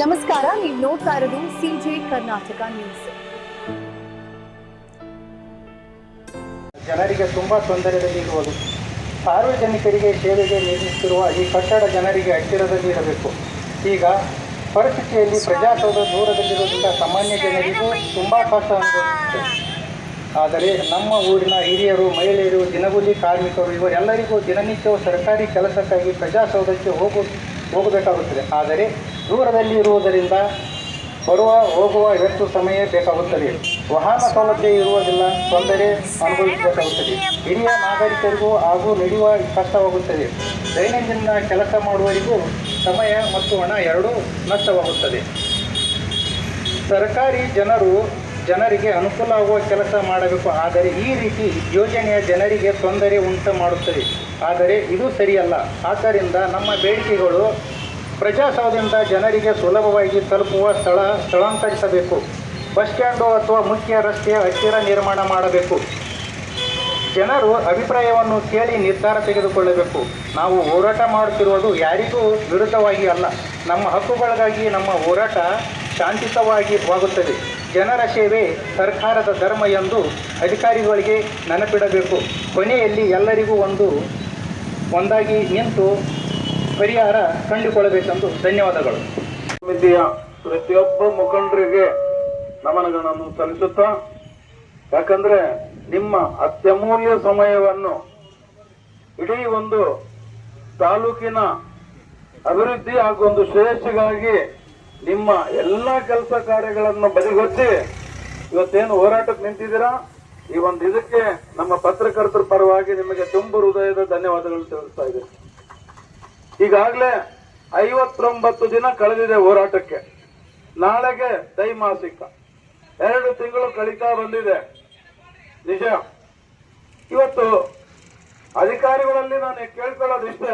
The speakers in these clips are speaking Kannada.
ನಮಸ್ಕಾರ, ನೀವು ನೋಡ್ತಾ ಇರೋದು ಸಿಜೆ ಕರ್ನಾಟಕ ನ್ಯೂಸ್. ಜನರಿಗೆ ತುಂಬಾ ತೊಂದರೆಯಲ್ಲಿರುವುದು. ಸಾರ್ವಜನಿಕರಿಗೆ ಸೇವೆಗೆ ನಿರ್ಮಿಸುತ್ತಿರುವ ಈ ಕಟ್ಟಡ ಜನರಿಗೆ ಹತ್ತಿರದಲ್ಲಿ ಇರಬೇಕು. ಈಗ ಪರಿಸ್ಥಿತಿಯಲ್ಲಿ ಪ್ರಜಾಸೌಧ ದೂರದಲ್ಲಿರುವುದರಿಂದ ಸಾಮಾನ್ಯ ಜನರಿಗೂ ತುಂಬಾ ಕಷ್ಟ ಅನುಭವಿಸುತ್ತದೆ. ಆದರೆ ನಮ್ಮ ಊರಿನ ಹಿರಿಯರು, ಮಹಿಳೆಯರು, ದಿನಗೂಲಿ ಕಾರ್ಮಿಕರು ಇವರೆಲ್ಲರಿಗೂ ದಿನನಿತ್ಯವೂ ಸರ್ಕಾರಿ ಕೆಲಸಕ್ಕಾಗಿ ಪ್ರಜಾಸೌಧಕ್ಕೆ ಹೋಗಬೇಕಾಗುತ್ತದೆ. ಆದರೆ ದೂರದಲ್ಲಿ ಇರುವುದರಿಂದ ಹೋಗುವ ಹೆಚ್ಚು ಸಮಯ ಬೇಕಾಗುತ್ತದೆ. ವಾಹನ ಸೌಲಭ್ಯ ಇರುವುದಿಲ್ಲ, ತೊಂದರೆ ಅನುಭವಿಸಬೇಕಾಗುತ್ತದೆ. ಹಿರಿಯ ನಾಗರಿಕರಿಗೂ ಹಾಗೂ ನಡೆಯುವ ಕಷ್ಟವಾಗುತ್ತದೆ. ದೈನಂದಿನ ಕೆಲಸ ಮಾಡುವವರಿಗೂ ಸಮಯ ಮತ್ತು ಹಣ ಎರಡೂ ನಷ್ಟವಾಗುತ್ತದೆ. ಸರ್ಕಾರಿ ಜನರಿಗೆ ಅನುಕೂಲ ಆಗುವ ಕೆಲಸ ಮಾಡಬೇಕು. ಆದರೆ ಈ ರೀತಿ ಯೋಜನೆಯ ಜನರಿಗೆ ತೊಂದರೆ ಉಂಟು ಮಾಡುತ್ತದೆ. ಆದರೆ ಇದು ಸರಿಯಲ್ಲ. ಆದ್ದರಿಂದ ನಮ್ಮ ಬೇಡಿಕೆಗಳು ಪ್ರಜಾಸೌಧದಿಂದ ಜನರಿಗೆ ಸುಲಭವಾಗಿ ತಲುಪುವ ಸ್ಥಳಾಂತರಿಸಬೇಕು. ಬಸ್ ಸ್ಟ್ಯಾಂಡು ಅಥವಾ ಮುಖ್ಯ ರಸ್ತೆಯ ಹತ್ತಿರ ನಿರ್ಮಾಣ ಮಾಡಬೇಕು. ಜನರು ಅಭಿಪ್ರಾಯವನ್ನು ಕೇಳಿ ನಿರ್ಧಾರ ತೆಗೆದುಕೊಳ್ಳಬೇಕು. ನಾವು ಹೋರಾಟ ಮಾಡುತ್ತಿರುವುದು ಯಾರಿಗೂ ವಿರುದ್ಧವಾಗಿ ಅಲ್ಲ. ನಮ್ಮ ಹಕ್ಕುಗಳಿಗಾಗಿ ನಮ್ಮ ಹೋರಾಟ ಶಾಂತಿಯುತವಾಗುತ್ತದೆ. ಜನರ ಸೇವೆ ಸರ್ಕಾರದ ಧರ್ಮ ಎಂದು ಅಧಿಕಾರಿಗಳಿಗೆ ನೆನಪಿಡಬೇಕು. ಕೊನೆಯಲ್ಲಿ ಎಲ್ಲರಿಗೂ ಒಂದಾಗಿ ನಿಂತು ಪರಿಹಾರ ಕಂಡುಕೊಳ್ಳಬೇಕೆಂದು ಧನ್ಯವಾದಗಳು. ಸಮಿತಿಯ ಪ್ರತಿಯೊಬ್ಬ ಮುಖಂಡರಿಗೆ ನಮನಗಳನ್ನು ಸಲ್ಲಿಸುತ್ತಾ, ಯಾಕಂದ್ರೆ ನಿಮ್ಮ ಅತ್ಯಮೂಲ್ಯ ಸಮಯವನ್ನು ಇಡೀ ಒಂದು ತಾಲೂಕಿನ ಅಭಿವೃದ್ಧಿ ಹಾಗೂ ಒಂದು ಶ್ರೇಯಸ್ಸಿಗಾಗಿ ನಿಮ್ಮ ಎಲ್ಲ ಕೆಲಸ ಕಾರ್ಯಗಳನ್ನು ಬದಿಗೊತ್ತಿ ಇವತ್ತೇನು ಹೋರಾಟಕ್ಕೆ ನಿಂತಿದ್ದೀರಾ, ಈ ಒಂದು ಇದಕ್ಕೆ ನಮ್ಮ ಪತ್ರಕರ್ತರ ಪರವಾಗಿ ನಿಮಗೆ ತುಂಬು ಹೃದಯದ ಧನ್ಯವಾದಗಳು ತಿಳಿಸ್ತಾ ಇದ್ದೇನೆ. ಈಗಾಗಲೇ 59 ದಿನ ಕಳೆದಿದೆ ಹೋರಾಟಕ್ಕೆ. ನಾಳೆಗೆ ದೈಮಾಸಿಕ 2 ತಿಂಗಳು ಕಳೀತಾ ಬಂದಿದೆ. ನಿಜ, ಇವತ್ತು ಅಧಿಕಾರಿಗಳಲ್ಲಿ ನಾನು ಕೇಳ್ಕೊಳ್ಳೋದಿಷ್ಟೇ,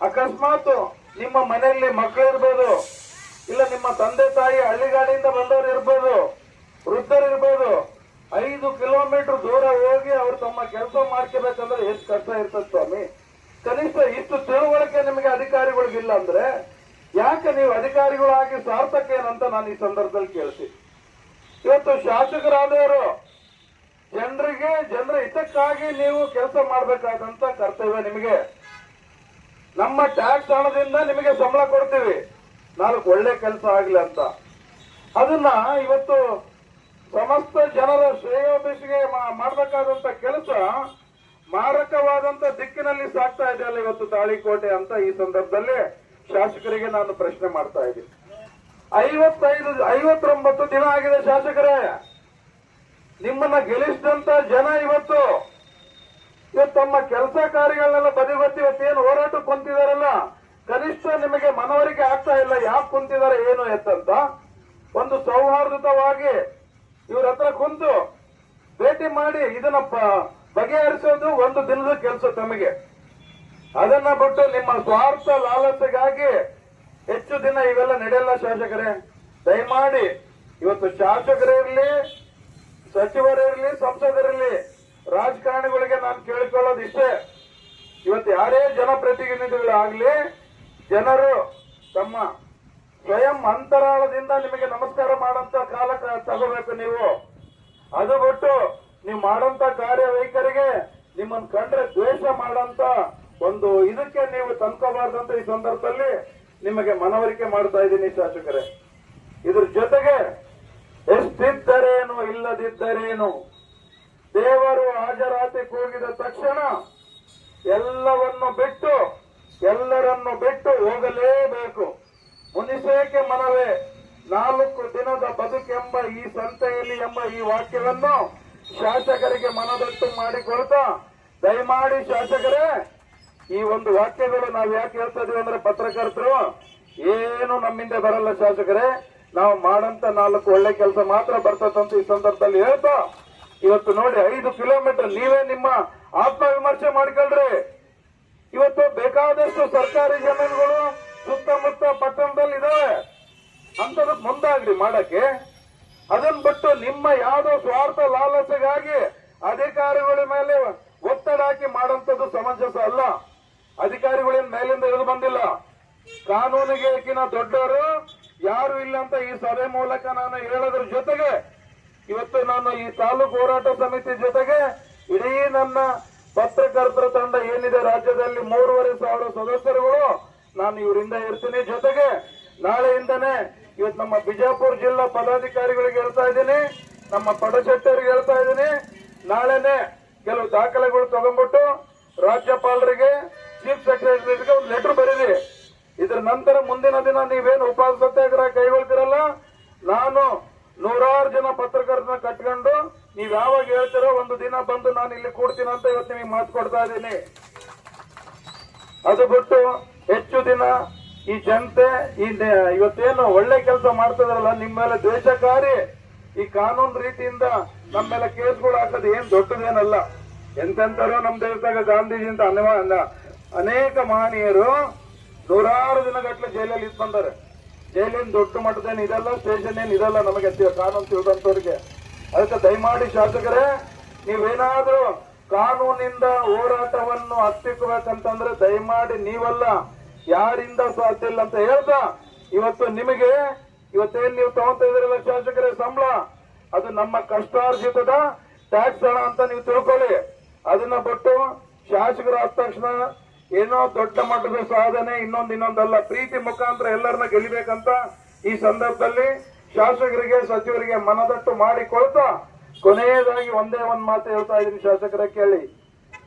ಅಕಸ್ಮಾತ್ ನಿಮ್ಮ ಮನೆಯಲ್ಲಿ ಮಕ್ಕಳಿರ್ಬೋದು, ಇಲ್ಲ ನಿಮ್ಮ ತಂದೆ ತಾಯಿ ಹಳ್ಳಿಗಾಡಿಯಿಂದ ಬಂದವರು ಇರ್ಬೋದು, ವೃದ್ಧರಿರ್ಬೋದು, 5 ಕಿಲೋಮೀಟರ್ ದೂರ ಹೋಗಿ ಅವ್ರು ತಮ್ಮ ಕೆಲಸ ಮಾಡ್ಕೋಬೇಕಂದ್ರೆ ಎಷ್ಟು ಕಷ್ಟ ಇರ್ತದೆ ಸ್ವಾಮಿ. ಕನಿಷ್ಠ ಇಷ್ಟು ತಿಳುವಳಿಕೆ ನಿಮಗೆ ಅಧಿಕಾರಿಗಳಿಗಿಲ್ಲ ಅಂದ್ರೆ ಯಾಕೆ ನೀವು ಅಧಿಕಾರಿಗಳಾಗಿ ಸಾರ್ಥಕ ಏನಂತ ನಾನು ಈ ಸಂದರ್ಭದಲ್ಲಿ ಕೇಳ್ತೀನಿ. ಇವತ್ತು ಶಾಸಕರಾದವರು ಜನರ ಹಿತಕ್ಕಾಗಿ ನೀವು ಕೆಲಸ ಮಾಡಬೇಕಾದಂತ ಕರ್ತವ್ಯ ನಿಮಗೆ. ನಮ್ಮ ಟ್ಯಾಕ್ಸ್ ಹಣದಿಂದ ನಿಮಗೆ ಸಂಬಳ ಕೊಡ್ತೀವಿ, 4 ಒಳ್ಳೆ ಕೆಲಸ ಆಗ್ಲಿ ಅಂತ. ಅದನ್ನ ಇವತ್ತು ಸಮಸ್ತ ಜನರ ಶ್ರೇಯೋಭಿವೃದ್ಧಿಗೆ ಮಾಡಬೇಕಾದಂತ ಕೆಲಸ ಮಾರಕವಾದಂತ ದಿಕ್ಕಿನಲ್ಲಿ ಸಾಗ್ತಾ ಇದೆ ಅಲ್ಲ ಇವತ್ತು ತಾಳಿಕೋಟೆ ಅಂತ ಈ ಸಂದರ್ಭದಲ್ಲಿ ಶಾಸಕರಿಗೆ ನಾನು ಪ್ರಶ್ನೆ ಮಾಡ್ತಾ ಇದ್ದೀನಿ. 59 ದಿನ ಆಗಿದೆ ಶಾಸಕರೇ, ನಿಮ್ಮನ್ನ ಗೆಲ್ಲಿಸಿದಂತ ಜನ ಇವತ್ತು ತಮ್ಮ ಕೆಲಸ ಕಾರ್ಯಗಳನ್ನೆಲ್ಲ ಬದಿಗೊತ್ತಿ ಇವತ್ತೇನು ಹೋರಾಟಕ್ಕೆ ಕುಂತಿದಾರಲ್ಲ, ಕನಿಷ್ಠ ನಿಮಗೆ ಮನವರಿಕೆ ಆಗ್ತಾ ಇಲ್ಲ ಯಾಕೆ ಕುಂತಿದ್ದಾರೆ ಏನು ಎತ್ತಂತ. ಒಂದು ಸೌಹಾರ್ದವಾಗಿ ಇವ್ರ ಹತ್ರ ಕುಂತು ಭೇಟಿ ಮಾಡಿ ಇದನ್ನ ಬಗೆಹರಿಸೋದು ಒಂದು ದಿನದ ಕೆಲಸ ತಮಗೆ. ಅದನ್ನ ಬಿಟ್ಟು ನಿಮ್ಮ ಸ್ವಾರ್ಥ ಲಾಲಸೆಗಾಗಿ ಹೆಚ್ಚು ದಿನ ಇವೆಲ್ಲ ನಡೆಯಲ್ಲ ಶಾಸಕರೇ. ದಯಮಾಡಿ ಇವತ್ತು ಶಾಸಕರಿರ್ಲಿ, ಸಚಿವರಿರ್ಲಿ, ಸಂಸದರಿರ್ಲಿ, ರಾಜಕಾರಣಿಗಳಿಗೆ ನಾನು ಕೇಳಿಕೊಳ್ಳೋದಿಷ್ಟೇ, ಇವತ್ತು ಯಾರೇ ಜನಪ್ರತಿನಿಧಿಗಳಾಗ್ಲಿ ಜನರು ತಮ್ಮ ಸ್ವಯಂ ಅಂತರಾಳದಿಂದ ನಿಮಗೆ ನಮಸ್ಕಾರ ಮಾಡಂತ ಕಾಲಕ್ಕೆ ತಗೋಬೇಕು ನೀವು. ಅದು ಬಿಟ್ಟು ನೀವು ಮಾಡಂತ ಕಾರ್ಯವೈಖರಿಗೆ ನಿಮ್ಮನ್ನು ಕಂಡ್ರೆ ದ್ವೇಷ ಮಾಡಂತ ಒಂದು ಇದಕ್ಕೆ ನೀವು ತಂದ್ಕೋಬಾರ್ದಂತ ಈ ಸಂದರ್ಭದಲ್ಲಿ ನಿಮಗೆ ಮನವರಿಕೆ ಮಾಡ್ತಾ ಇದ್ದೀನಿ ಶಾಸಕರೇ. ಇದ್ರ ಜೊತೆಗೆ ಎಷ್ಟಿದ್ದರೇನು ಇಲ್ಲದಿದ್ದರೇನು, ದೇವರು ಹಾಜರಾತಿ ಕೂಗಿದ ತಕ್ಷಣ ಎಲ್ಲರನ್ನು ಬಿಟ್ಟು ಹೋಗಲೇಬೇಕು. ಮುನಿಸೇಕೆ ಮನವೇ 4 ದಿನದ ಬದುಕೆಂಬ ಈ ಸಂತೆಯಲ್ಲಿ ಎಂಬ ಈ ವಾಕ್ಯವನ್ನು ಶಾಸಕರಿಗೆ ಮನದಟ್ಟು ಮಾಡಿಕೊಳ್ತಾ, ದಯಮಾಡಿ ಶಾಸಕರೇ ಈ ಒಂದು ವಾಕ್ಯಗಳು ನಾವು ಯಾಕೆ ಹೇಳ್ತಾ ಇದೀವಿ ಅಂದ್ರೆ, ಪತ್ರಕರ್ತರು ಏನು ನಮ್ಮಿಂದ ಬರಲ್ಲ ಶಾಸಕರೇ, ನಾವು ಮಾಡಂತ 4 ಒಳ್ಳೆ ಕೆಲಸ ಮಾತ್ರ ಬರ್ತದಂತ ಈ ಸಂದರ್ಭದಲ್ಲಿ ಹೇಳ್ತಾ, ಇವತ್ತು ನೋಡಿ 5 ಕಿಲೋಮೀಟರ್ ನೀವೇ ನಿಮ್ಮ ಆತ್ಮವಿಮರ್ಶೆ ಮಾಡ್ಕೊಳ್ರಿ. ಇವತ್ತು ಬೇಕಾದಷ್ಟು ಸರ್ಕಾರಿ ಜಮೀನುಗಳು ಸುತ್ತಮುತ್ತ ಪಟ್ಟಣದಲ್ಲಿ ಇದಾವೆ, ಅಂತದಕ್ಕೆ ಮುಂದಾಗ್ರಿ ಮಾಡಕ್ಕೆ. ಅದನ್ನ ಬಿಟ್ಟು ನಿಮ್ಮ ಯಾವುದೋ ಸ್ವಾರ್ಥ ಲಾಲಸೆಗಾಗಿ ಅಧಿಕಾರಿಗಳ ಮೇಲೆ ಒತ್ತಡ ಹಾಕಿ ಮಾಡಂತದ್ದು ಸಮಂಜಸ ಅಲ್ಲ. ಅಧಿಕಾರಿಗಳೇನು ಮೇಲಿಂದ ಇಳಿದು ಬಂದಿಲ್ಲ, ಕಾನೂನಿಗೆ ದೊಡ್ಡವರು ಯಾರು ಇಲ್ಲ ಅಂತ ಈ ಸಭೆ ಮೂಲಕ ನಾನು ಹೇಳೋದ್ರ ಜೊತೆಗೆ ಇವತ್ತು ನಾನು ಈ ತಾಲೂಕು ಹೋರಾಟ ಸಮಿತಿ ಜೊತೆಗೆ ಇಡೀ ನನ್ನ ಪತ್ರಕರ್ತರ ತಂಡ ಏನಿದೆ ರಾಜ್ಯದಲ್ಲಿ 3,500 ಸದಸ್ಯರುಗಳು ನಾನು ಇವರಿಂದ ಇರ್ತೀನಿ. ಜೊತೆಗೆ ನಾಳೆಯಿಂದನೇ ಇವತ್ತು ನಮ್ಮ ಬಿಜಾಪುರ ಜಿಲ್ಲಾ ಪದಾಧಿಕಾರಿಗಳಿಗೆ ಹೇಳ್ತಾ ಇದ್ದೀನಿ, ನಮ್ಮ ಪಡಶೆಟ್ಟರಿಗೆ ಹೇಳ್ತಾ ಇದ್ದೀನಿ, ನಾಳೆನೆ ಕೆಲವು ದಾಖಲೆಗಳು ತಗೊಂಡ್ಬಿಟ್ಟು ರಾಜ್ಯಪಾಲರಿಗೆ ಚೀಫ್ ಸೆಕ್ರೆಟರಿಗೆ ಒಂದು ಲೆಟರ್ ಬರೀರಿ. ಇದ್ರ ನಂತರ ಮುಂದಿನ ದಿನ ನೀವೇನು ಉಪವಾಸ ಸತ್ಯಾಗ್ರಹ ಕೈಗೊಳ್ತಿರಲ್ಲ, ನಾನು 100 ಜನ ಪತ್ರಕರ್ತನ ಕಟ್ಕೊಂಡು ನೀವ್ ಯಾವಾಗ ಹೇಳ್ತಿರೋ ಒಂದು ದಿನ ಬಂದು ನಾನು ಇಲ್ಲಿ ಕೂಡ್ತೀನಿ ಅಂತ ಇವತ್ತು ನಿಮಗೆ ಮಾತು ಕೊಡ್ತಾ ಇದ್ದೀನಿ. ಅದು ಬಿಟ್ಟು ಹೆಚ್ಚು ದಿನ ಈ ಜನತೆ ಇವತ್ತೇನು ಒಳ್ಳೆ ಕೆಲಸ ಮಾಡ್ತಿದಾರಲ್ಲ ನಿಮ್ಮ ಮೇಲೆ ದ್ವೇಷಕಾರಿ ಈ ಕಾನೂನು ರೀತಿಯಿಂದ ನಮ್ಮ ಮೇಲೆ ಕೇಸ್ಗಳು ಹಾಕೋದು ಏನ್ ದೊಡ್ಡದೇನಲ್ಲ. ಎಂತೆಂತರೋ ನಮ್ಮ ದೇಶದಾಗ ಗಾಂಧೀಜಿ ಅಂತ ಅನೇಕ ಮಹನೀಯರು 100 ದಿನಗಟ್ಟಲೆ ಜೈಲಲ್ಲಿ ಇದ್ ಬಂದಾರೆ. ಜೈಲಿನ ದೊಡ್ಡ ಮಟ್ಟದೇನು ಇದಲ್ಲ, ಸ್ಟೇಷನ್ ಏನ್ ಇದಲ್ಲ ನಮಗೆ ಕಾನೂನು ತಿಳಿದಂತವ್ರಿಗೆ. ಅದಕ್ಕೆ ದಯಮಾಡಿ ಶಾಸಕರೇ, ನೀವೇನಾದ್ರೂ ಕಾನೂನಿಂದ ಹೋರಾಟವನ್ನು ಹತ್ತಿಕ್ಕಬೇಕಂತಂದ್ರೆ ದಯಮಾಡಿ ನೀವಲ್ಲ, ಯಾರಿಂದ ಸಾಧ್ಯ ಇಲ್ಲ ಅಂತ ಹೇಳ್ತಾ ಇವತ್ತು ನಿಮಗೆ ಇವತ್ತೇನ್ ನೀವು ತಗೊಂತ ಇದ್ರಲ್ಲ ಶಾಸಕರೇ ಸಂಬಳ, ಅದು ನಮ್ಮ ಕಷ್ಟಾರ್ಜಿತದ ಟ್ಯಾಕ್ಸ್ ಹಣ ಅಂತ ನೀವು ತಿಳ್ಕೊಳ್ಳಿ. ಅದನ್ನ ಬಿಟ್ಟು ಶಾಸಕರ ಆದ ತಕ್ಷಣ ಏನೋ ದೊಡ್ಡ ಮಟ್ಟದ ಸಾಧನೆ ಇನ್ನೊಂದಲ್ಲ, ಪ್ರೀತಿ ಮುಖಾಂತರ ಎಲ್ಲರನ್ನ ಗೆಲ್ಲಿಬೇಕಂತ ಈ ಸಂದರ್ಭದಲ್ಲಿ ಶಾಸಕರಿಗೆ ಸಚಿವರಿಗೆ ಮನದಟ್ಟು ಮಾಡಿಕೊಳ್ತಾ ಕೊನೆಯದಾಗಿ ಒಂದೇ ಒಂದು ಮಾತು ಹೇಳ್ತಾ ಇದ್ದೀನಿ ಶಾಸಕರ ಕೇಳಿ.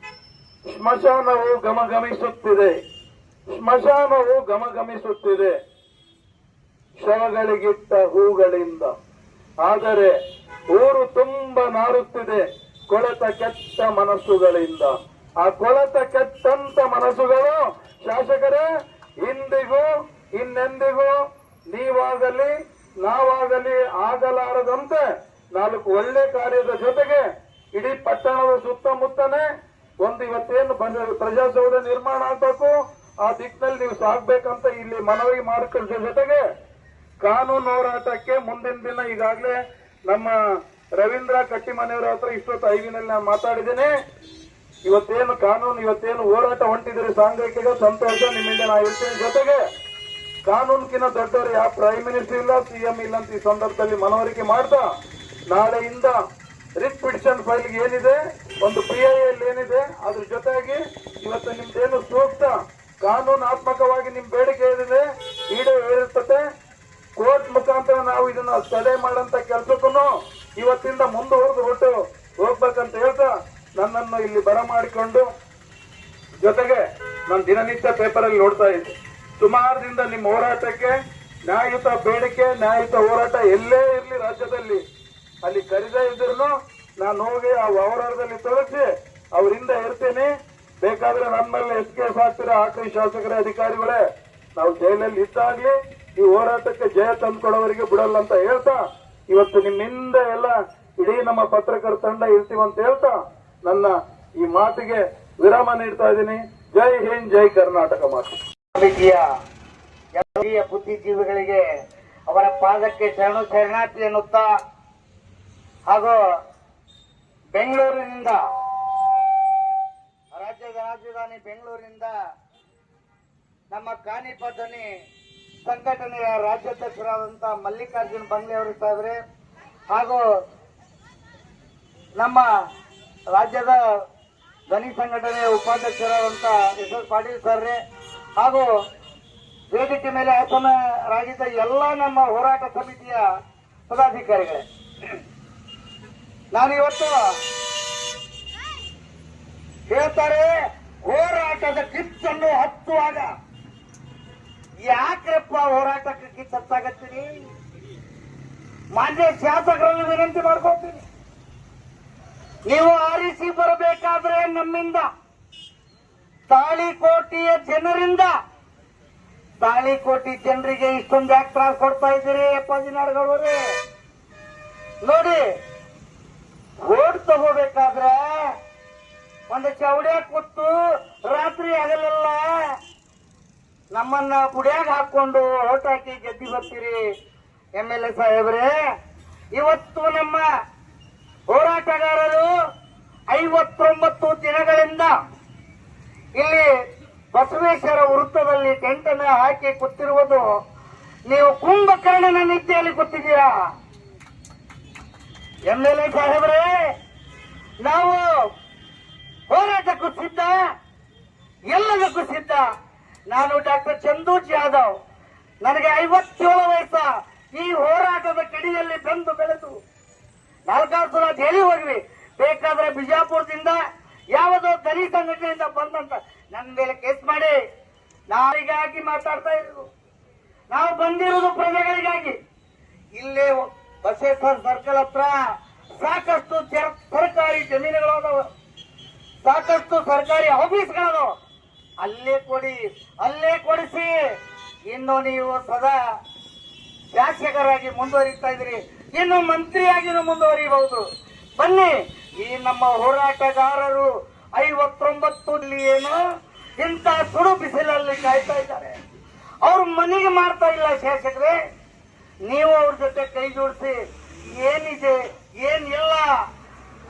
ಸ್ಮಶಾನವು ಗಮಗಮಿಸುತ್ತಿದೆ, ಸ್ಮಶಾನವು ಗಮಗಮಿಸುತ್ತಿದೆ ಶವಗಳಿಗಿಟ್ಟ ಹೂಗಳಿಂದ, ಆದರೆ ಊರು ತುಂಬ ನಾರುತ್ತಿದೆ ಕೊಳೆತ ಕೆಟ್ಟ ಮನಸ್ಸುಗಳಿಂದ. ಆ ಕೊಳೆತ ಕೆಟ್ಟಂತ ಮನಸ್ಸುಗಳು ಶಾಸಕರೇ ಇಂದಿಗೂ ಇನ್ನೆಂದಿಗೂ ನೀವಾಗಲಿ ನಾವಾಗಲಿ ಆಗಲಾರದಂತೆ 4 ಒಳ್ಳೆ ಕಾರ್ಯದ ಜೊತೆಗೆ ಇಡೀ ಪಟ್ಟಣದ ಸುತ್ತಮುತ್ತನೇ ಒಂದು ಇವತ್ತೇನು ಪ್ರಜಾಸೌಧ ನಿರ್ಮಾಣ ಆಗ್ಬೇಕು, ಆ ದಿಕ್ಕಿನಲ್ಲಿ ನೀವು ಸಾಗ್ಬೇಕಂತ ಇಲ್ಲಿ ಮನವಿ ಮಾಡಿಕೊಳ್ಳೋ ಜೊತೆಗೆ ಕಾನೂನು ಹೋರಾಟಕ್ಕೆ ಮುಂದಿನ ದಿನ ಈಗಾಗಲೇ ನಮ್ಮ ರವೀಂದ್ರ ಕಟ್ಟಿಮನೆಯವರ ಹತ್ರ ಇಷ್ಟೊತ್ತು ಐವಿನಲ್ಲಿ ನಾನು ಮಾತಾಡಿದ್ದೇನೆ. ಇವತ್ತೇನು ಕಾನೂನು ಇವತ್ತೇನು ಹೋರಾಟ ಹೊಂಟಿದ್ರೆ ಸಾಂಘಿಕ ಸಂತೋಷ, ನಿಮ್ಮಿಂದ ನಾ ಇರ್ತೀನಿ. ಜೊತೆಗೆ ಕಾನೂನಿನ ದೊಡ್ಡವರು ಯಾವ ಪ್ರೈಮ್ ಮಿನಿಸ್ಟರ್ ಇಲ್ಲ, ಸಿಎಂ ಇಲ್ಲ ಅಂತ ಈ ಸಂದರ್ಭದಲ್ಲಿ ಮನವರಿಕೆ ಮಾಡ್ತಾ ನಾಳೆಯಿಂದ ರಿಟ್ ಪಿಟಿಷನ್ ಫೈಲ್ ಏನಿದೆ, ಒಂದು PIL ಏನಿದೆ, ಅದ್ರ ಜೊತೆಗೆ ಇವತ್ತು ನಿಮ್ದೇನು ಸೂಕ್ತ ಕಾನೂನಾತ್ಮಕವಾಗಿ ನಿಮ್ ಬೇಡಿಕೆ ಏನಿದೆ ಈಡೇರಿರ್ತದೆ. ಕೋರ್ಟ್ ಮುಖಾಂತರ ನಾವು ಇದನ್ನ ತಡೆ ಮಾಡಂತ ಕೆಲಸಕ್ಕೂ ಇವತ್ತಿಂದ ಮುಂದುವರೆದು ಹೋಗ್ಬೇಕಂತ ಹೇಳ್ತಾ ನನ್ನನ್ನು ಇಲ್ಲಿ ಬರಮಾಡಿಕೊಂಡು, ಜೊತೆಗೆ ನಾನು ದಿನನಿತ್ಯ ಪೇಪರ್ ಅಲ್ಲಿ ನೋಡ್ತಾ ಇದ್ದೆ, ಸುಮಾರು ದಿನದ ನಿಮ್ಮ ಹೋರಾಟಕ್ಕೆ ನ್ಯಾಯಯುತ ಬೇಡಿಕೆ ನ್ಯಾಯಯುತ ಹೋರಾಟ ಎಲ್ಲೇ ಇರಲಿ ರಾಜ್ಯದಲ್ಲಿ ಅಲ್ಲಿ ಕರೀದೇ ಇದ್ರು ನಾನು ಹೋಗಿ ಆ ಹೋರಾಟದಲ್ಲಿ ತೊಡಗಿಸಿ ಅವರಿಂದ ಇರ್ತೀನಿ. ಬೇಕಾದ್ರೆ ನನ್ನ ಮೇಲೆ ಕೇಸ್ ಹಾಕ್ತೀರಾ ಹಾಕಿ ಶಾಸಕರ ಅಧಿಕಾರಿಗಳೇ, ನಾವು ಜೈಲಲ್ಲಿ ಇದ್ದಾಗ್ಲಿ ಈ ಹೋರಾಟಕ್ಕೆ ಜಯ ತಂದ್ಕೊಡೋವರಿಗೆ ಬಿಡಲ್ಲ ಅಂತ ಹೇಳ್ತಾ ಇವತ್ತು ನಿಮ್ಮಿಂದ ಎಲ್ಲ ಇಡೀ ನಮ್ಮ ಪತ್ರಕರ್ತರ ತಂಡ ಇರ್ತೀವಂತ ಹೇಳ್ತಾ ನನ್ನ ಈ ಮಾತಿಗೆ ವಿರಾಮ ನೀಡ್ತಾ ಇದ್ದೀನಿ. ಜೈ ಹಿಂದ್, ಜೈ ಕರ್ನಾಟಕ ಮಾತು. ಎಲ್ಲ ಬುದ್ಧಿಜೀವಿಗಳಿಗೆ ಅವರ ಪಾದಕ್ಕೆ ಶರಣಾರ್ಥಿ ಎನ್ನುತ್ತಾ ಹಾಗೂ ಬೆಂಗಳೂರಿನಿಂದ ರಾಜ್ಯದ ರಾಜಧಾನಿ ಬೆಂಗಳೂರಿನಿಂದ ನಮ್ಮ ಕಾನಿಪಧ್ವನಿ ಸಂಘಟನೆಯ ರಾಜ್ಯಾಧ್ಯಕ್ಷರಾದಂಥ ಮಲ್ಲಿಕಾರ್ಜುನ್ ಬಂಗ್ಲೆ ಅವರು ಸಾಹೇಬ್ರೆ ಹಾಗೂ ನಮ್ಮ ರಾಜ್ಯದ ಧ್ವನಿ ಸಂಘಟನೆಯ ಉಪಾಧ್ಯಕ್ಷರಾದಂಥ SS ಪಾಟೀಲ್ ಸರ್ರೆ ಹಾಗೂ ವೇದಿಕೆ ಮೇಲೆ ಆಸನರಾಗಿದ್ದ ಎಲ್ಲ ನಮ್ಮ ಹೋರಾಟ ಸಮಿತಿಯ ಪದಾಧಿಕಾರಿಗಳೇ, ನಾನಿವತ್ತು ಹೇಳ್ತಾರೆ ಹೋರಾಟದ ಕಿಚ್ಚನ್ನು ಹಚ್ಚುವಾಗ ಯಾಕ್ರಪ್ಪ ಹೋರಾಟಕ್ಕೆ ಕಿಚ್ಚ ಹಚ್ಚಾಗತ್ತೀನಿ? ಮಾನ್ಯ ಶಾಸಕರನ್ನು ವಿನಂತಿ ಮಾಡ್ಕೊತೀನಿ, ನೀವು ಆರಿಸಿ ಬರಬೇಕಾದ್ರೆ ನಮ್ಮಿಂದ ತಾಳಿಕೋಟೆಯ ಜನರಿಂದ, ತಾಳಿಕೋಟೆ ಜನರಿಗೆ ಇಷ್ಟೊಂದು ಯಾಕೆ ತ್ರಾಸ ಕೊಡ್ತಾ ಇದ್ದೀರಿ ಅಪ್ಪಾಜಿನಾಡ್ಗಳವರೇ? ನೋಡಿ, ಓಟ್ ತಗೋಬೇಕಾದ್ರೆ ಒಂದು ಚೌಡ್ಯಾಗ ಕೂತು ರಾತ್ರಿ ಆಗಲೆಲ್ಲ ನಮ್ಮನ್ನ ಪುಡ್ಯಾಗ ಹಾಕೊಂಡು ಓಟ್ ಹಾಕಿ ಗೆದ್ದಿ ಬರ್ತೀರಿ MLA ಸಾಹೇಬ್ರೆ. ಇವತ್ತು ನಮ್ಮ ಹೋರಾಟಗಾರರು 59 ದಿನಗಳಿಂದ ಇಲ್ಲಿ ಬಸವೇಶ್ವರ ವೃತ್ತದಲ್ಲಿ ಟೆಂಟನ್ನು ಹಾಕಿ ಕೂತಿರುವುದು ನೀವು ಕುಂಭಕರ್ಣನ ನಿದ್ದೆಯಲ್ಲಿ ಕೂತಿದ್ದೀರಾ. MLA ಸಾಹೇಬ್ರೆ, ನಾವು ಹೋರಾಟಕ್ಕೂ ಸಿದ್ಧ, ಎಲ್ಲದಕ್ಕೂ ಸಿದ್ಧ. ನಾನು ಡಾಕ್ಟರ್ ಚಂದೂಜ್ ಯಾದವ್, ನನಗೆ 57 ವಯಸ್ಸು. ಈ ಹೋರಾಟದ ಕಡಿಯಲ್ಲಿ ಬೆಂದು ಬೆಳೆದು 4 ಸಲ ಜೈಲಿ ಹೋಗ್ವಿ. ಬೇಕಾದ್ರೆ ಬಿಜಾಪುರದಿಂದ ಯಾವುದೋ ದನಿ ಸಂಘಟನೆಯಿಂದ ಬಂದಂತ ನನ್ನ ಮೇಲೆ ಕೇಸ್ ಮಾಡಿ. ನಾವಿಗಾಗಿ ಮಾತಾಡ್ತಾ ಇರೋದು, ನಾವು ಬಂದಿರೋದು ಪ್ರಜೆಗಳಿಗಾಗಿ. ಇಲ್ಲೇ ಬಸವೇಶ್ವರ ಸರ್ಕಲ್ ಹತ್ರ ಸಾಕಷ್ಟು ಸರ್ಕಾರಿ ಜಮೀನುಗಳದಾವ, ಸಾಕಷ್ಟು ಸರ್ಕಾರಿ ಆಫೀಸ್ಗಳದಾವ. ಅಲ್ಲೇ ಕೊಡಿಸಿ. ಇನ್ನು ನೀವು ಸದಾ ಶಾಸಕರಾಗಿ ಮುಂದುವರಿತಾ ಇದ್ರಿ, ಇನ್ನು ಮಂತ್ರಿಯಾಗಿನೂ ಮುಂದುವರಿಬಹುದು. ಬನ್ನಿ. ಈ ನಮ್ಮ ಹೋರಾಟಗಾರರು 59 ಏನು ಇಂಥ ಸುಡು ಬಿಸಿಲಲ್ಲಿ ಕಾಯ್ತಾ ಇದ್ದಾರೆ. ಅವ್ರ ಮನೆಗೆ ಮಾಡ್ತಾ ಇಲ್ಲ ಶಾಸಕರೇ. ನೀವು ಅವ್ರ ಜೊತೆ ಕೈ ಜೋಡಿಸಿ. ಏನಿದೆ ಏನಿಲ್ಲ,